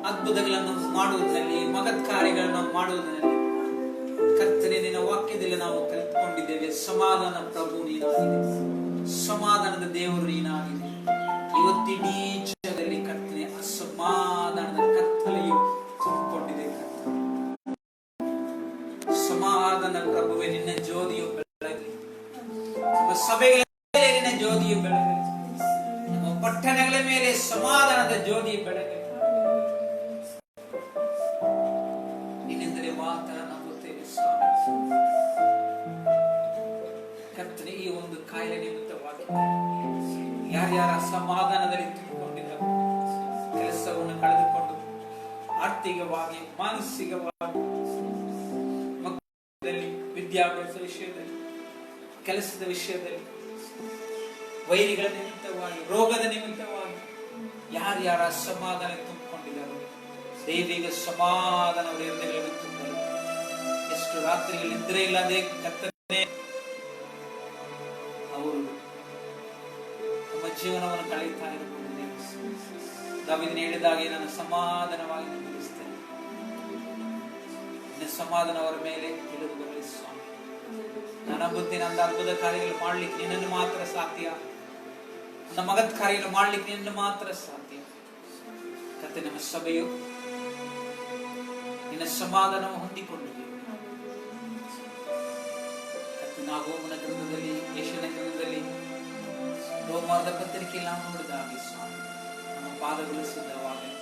Speaker 1: ಅದ್ಭುತಗಳನ್ನು ಮಾಡುವುದರಲ್ಲಿ, ಮಗತ್ ಕಾರ್ಯಗಳನ್ನು ಮಾಡುವುದರಲ್ಲಿ ಕರ್ತನೆ ನಿನ್ನ ವಾಕ್ಯದಲ್ಲಿ ನಾವು ಕಲಿತುಕೊಂಡಿದ್ದೇವೆ. ಸಮಾಧಾನ ಪ್ರಭು ನೀನಾಗಿದೆ, ಸಮಾಧಾನದ ದೇವರು ನೀನಾಗಿದೆ. ಇವತ್ತಿಡೀ ಜಗದಲ್ಲಿ ಕರ್ತನೆ ಅಸಮಾಧಾನದ ಕತ್ತಲೆಯು ತುಂಬಿಕೊಂಡಿದೆ. ಸಮಾಧಾನ ಪ್ರಭುವೆ ನಿನ್ನ ಜ್ಯೋತಿಯು ಬೆಳಗಲಿ, ನಮ್ಮ ಸಭೆಗಳ ಮೇಲೆ ನಿನ್ನ ಜ್ಯೋತಿಯು ಬೆಳಗಲಿ, ನಮ್ಮ ಪಟ್ಟಣಗಳ ಮೇಲೆ ಸಮಾಧಾನದ ಜ್ಯೋತಿ ಬೆಳಗಲಿ. ನಿನ್ನಿಂದಲೇ ಮಾತ್ರ ನಂಬುತ್ತೇವೆ ಸ್ವಾಮಿ. ಕರ್ತನೆ ಈ ಒಂದು ಕಾಯಿಲೆ ನಿಮಿತ್ತವಾಗಿ ಯಾರ್ಯಾರ ಸಮಾಧಾನದಲ್ಲಿ ತುಂಬಿಕೊಂಡಿದ್ದಾರೆ, ಕೆಲಸವನ್ನು ಕಳೆದುಕೊಂಡು ಆರ್ಥಿಕವಾಗಿ, ಮಾನಸಿಕವಾಗಿ, ಮಕ್ಕಳಲ್ಲಿ, ವಿದ್ಯಾಭ್ಯಾಸ ವಿಷಯದಲ್ಲಿ, ಕೆಲಸದ ವಿಷಯದಲ್ಲಿ, ವೈರಿಗಳ ನಿಮಿತ್ತವಾಗಿ, ರೋಗದ ನಿಮಿತ್ತವಾಗಿ ಯಾರ್ಯಾರ ಸಮಾಧಾನ ತುಂಬಿಕೊಂಡಿದ್ದಾರೆ, ದೇವಿಗೆ ಸಮಾಧಾನ ಹೃದಯಗಳಲ್ಲಿ ತುಂಬಲಿ. ಎಷ್ಟು ರಾತ್ರಿಗಳು ನಿದ್ರೆ ಇಲ್ಲದೆ ಕರ್ತನೆ ಅವರು ತಮ್ಮ ಜೀವನವನ್ನು ಕಳೆಯುತ್ತಾ ಇರಬಹುದು. ದಾವೀದನು ಹೇಳಿದಾಗೆ ನಾನು ಸಮಾಧಾನವಾಗಿ ನಿಲ್ಲಿಸ್ತೇನೆ, ನಿನ್ನ ಸಮಾಧಾನ ಅವರ ಮೇಲೆ ಇಳಿದು ಬರಲಿ ಸ್ವಾಮಿ. ನಾನು ನಂಬುತ್ತೇನೆ ಅಂದ ಅದ್ಭುತ ಕಾರ್ಯಗಳು ಮಾಡ್ಲಿಕ್ಕೆ ನಿನ್ನನ್ನು ಮಾತ್ರ ಸಾಧ್ಯ, ನನ್ನ ಮಗತ್ ಕಾರ್ಯಗಳು ಮಾಡ್ಲಿಕ್ಕೆ ನಿನ್ನನ್ನು ಮಾತ್ರ ಸಾಧ್ಯ. ಕತ್ತೆ ನಮ್ಮ ಸಭೆಯು ನಿನ್ನ ಸಮಾಧಾನವು ಹೊಂದಿಕೊಂಡಿದೆ. ನಾಗೋಮನ ಗ್ರಂಥದಲ್ಲಿ, ಯೆಶಾಯನ ಗ್ರಂಥದಲ್ಲಿ, ರೋಮಾರದ ಪತ್ರಿಕೆಯಲ್ಲಿ ನಾವು ನೋಡಿದ ಹಾಗೆ ಸ್ವಾಮಿ ನಮ್ಮ ಪಾದಗಳು ಸಿದ್ಧವಾಗಲಿ.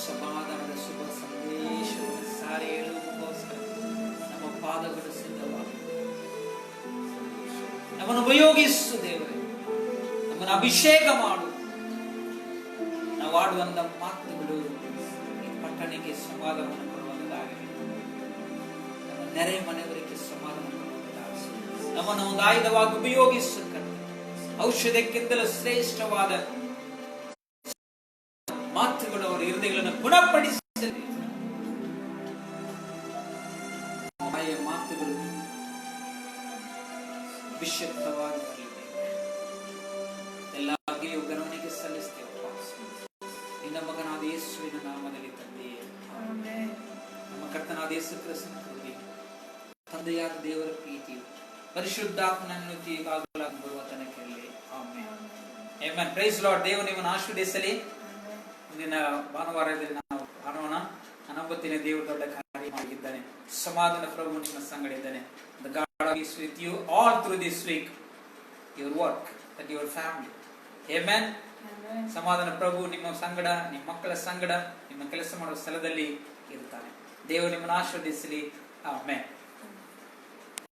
Speaker 1: ಸಮಾಧಾನದ ಶುಭ ಸಂದೇಶವನ್ನು ಸಾರಿ ಹೇಳುವುದಕ್ಕೋಸ್ಕರ ನಮ್ಮ ಪಾದಗಳು ಸಿದ್ಧವಾಗಲಿ. ನಮ್ಮನ್ನು ಉಪಯೋಗಿಸು ದೇವರೇ, ನಮ್ಮನ್ನು ಅಭಿಷೇಕ ಮಾಡು. ನಾವು ಆಡುವಂತ ಮಾತುಗಳು ಈ ಪಟ್ಟಣಕ್ಕೆ ಸಮಾಧಾನವನ್ನು ಕೊಡುವಂತಾಗಲಿ, ನಮ್ಮ ನೆರೆ ಮನೆಯವರಿಗೆ ಸಮಾಧಾನ ಕೊಡುವಂತಾಗಲಿ. ನಮ್ಮನ್ನು ಒಂದು ಆಯುಧವಾಗಿ ಉಪಯೋಗಿಸು. ಔಷಧಕ್ಕಿಂತಲೂ ಶ್ರೇಷ್ಠವಾದ ಮಾತುಗಳು ಅವರ ಹೃದಯಗಳನ್ನು ಗುಣಪಡಿಸಲಿ. ಆಯಾ ಮಾತುಗಳು ವಿಶುದ್ಧವಾಗಿ ಬರಲಿದೆ. ಎಲ್ಲ ಬಗೆಯ ಗಣನೆಗೆ ಸಲ್ಲಿಸ್ತೇವೆ ನಿನ್ನ ಮಗನಾದ ಯೇಸುವಿನ ನಾಮದಲ್ಲಿ ತಂದೆಯೇ. ನಮ್ಮ ಕರ್ತನಾದ ಯೇಸು ಕ್ರಿಸ್ತನ ಕೃಪೆ, ತಂದೆಯಾದ ದೇವರ ಪ್ರೀತಿಯು, ಪರಿಶುದ್ಧಾತ್ಮನನ್ನು ಈಗಾಗಲೇ ಬರುವ ತನಕ ಇರಲಿ. ಆಮೆನ್. ಆಮೆನ್. Praise Lord. ದೇವರು ನಿಮ್ಮನ್ನು ಆಶೀರ್ವದಿಸಲಿ. ಮುಂದಿನ ಭಾನುವಾರದಲ್ಲಿ ನಾವು ಕಾಣೋಣ. ನಂಬುತ್ತೇನೆ ದೇವರು ದೊಡ್ಡ ಕಾರ್ಯ ಮಾಡಿದ್ದಾನೆ. ಸಮಾಧಾನ ಪ್ರಭು ನಿಮ್ಮ ಸಂಗಡ ಇದ್ದಾನೆ. The God is with you all through this week, your work and your family. Amen. ಸಮಾಧಾನ ಪ್ರಭು ನಿಮ್ಮ ಸಂಗಡ, ನಿಮ್ಮ ಮಕ್ಕಳ ಸಂಗಡ, ನಿಮ್ಮ ಕೆಲಸ ಮಾಡುವ ಸ್ಥಳದಲ್ಲಿ ಇರ್ತಾನೆ. ದೇವರು ನಿಮ್ಮನ್ನು ಆಶೀರ್ವದಿಸಲಿ. ಆಮೆನ್.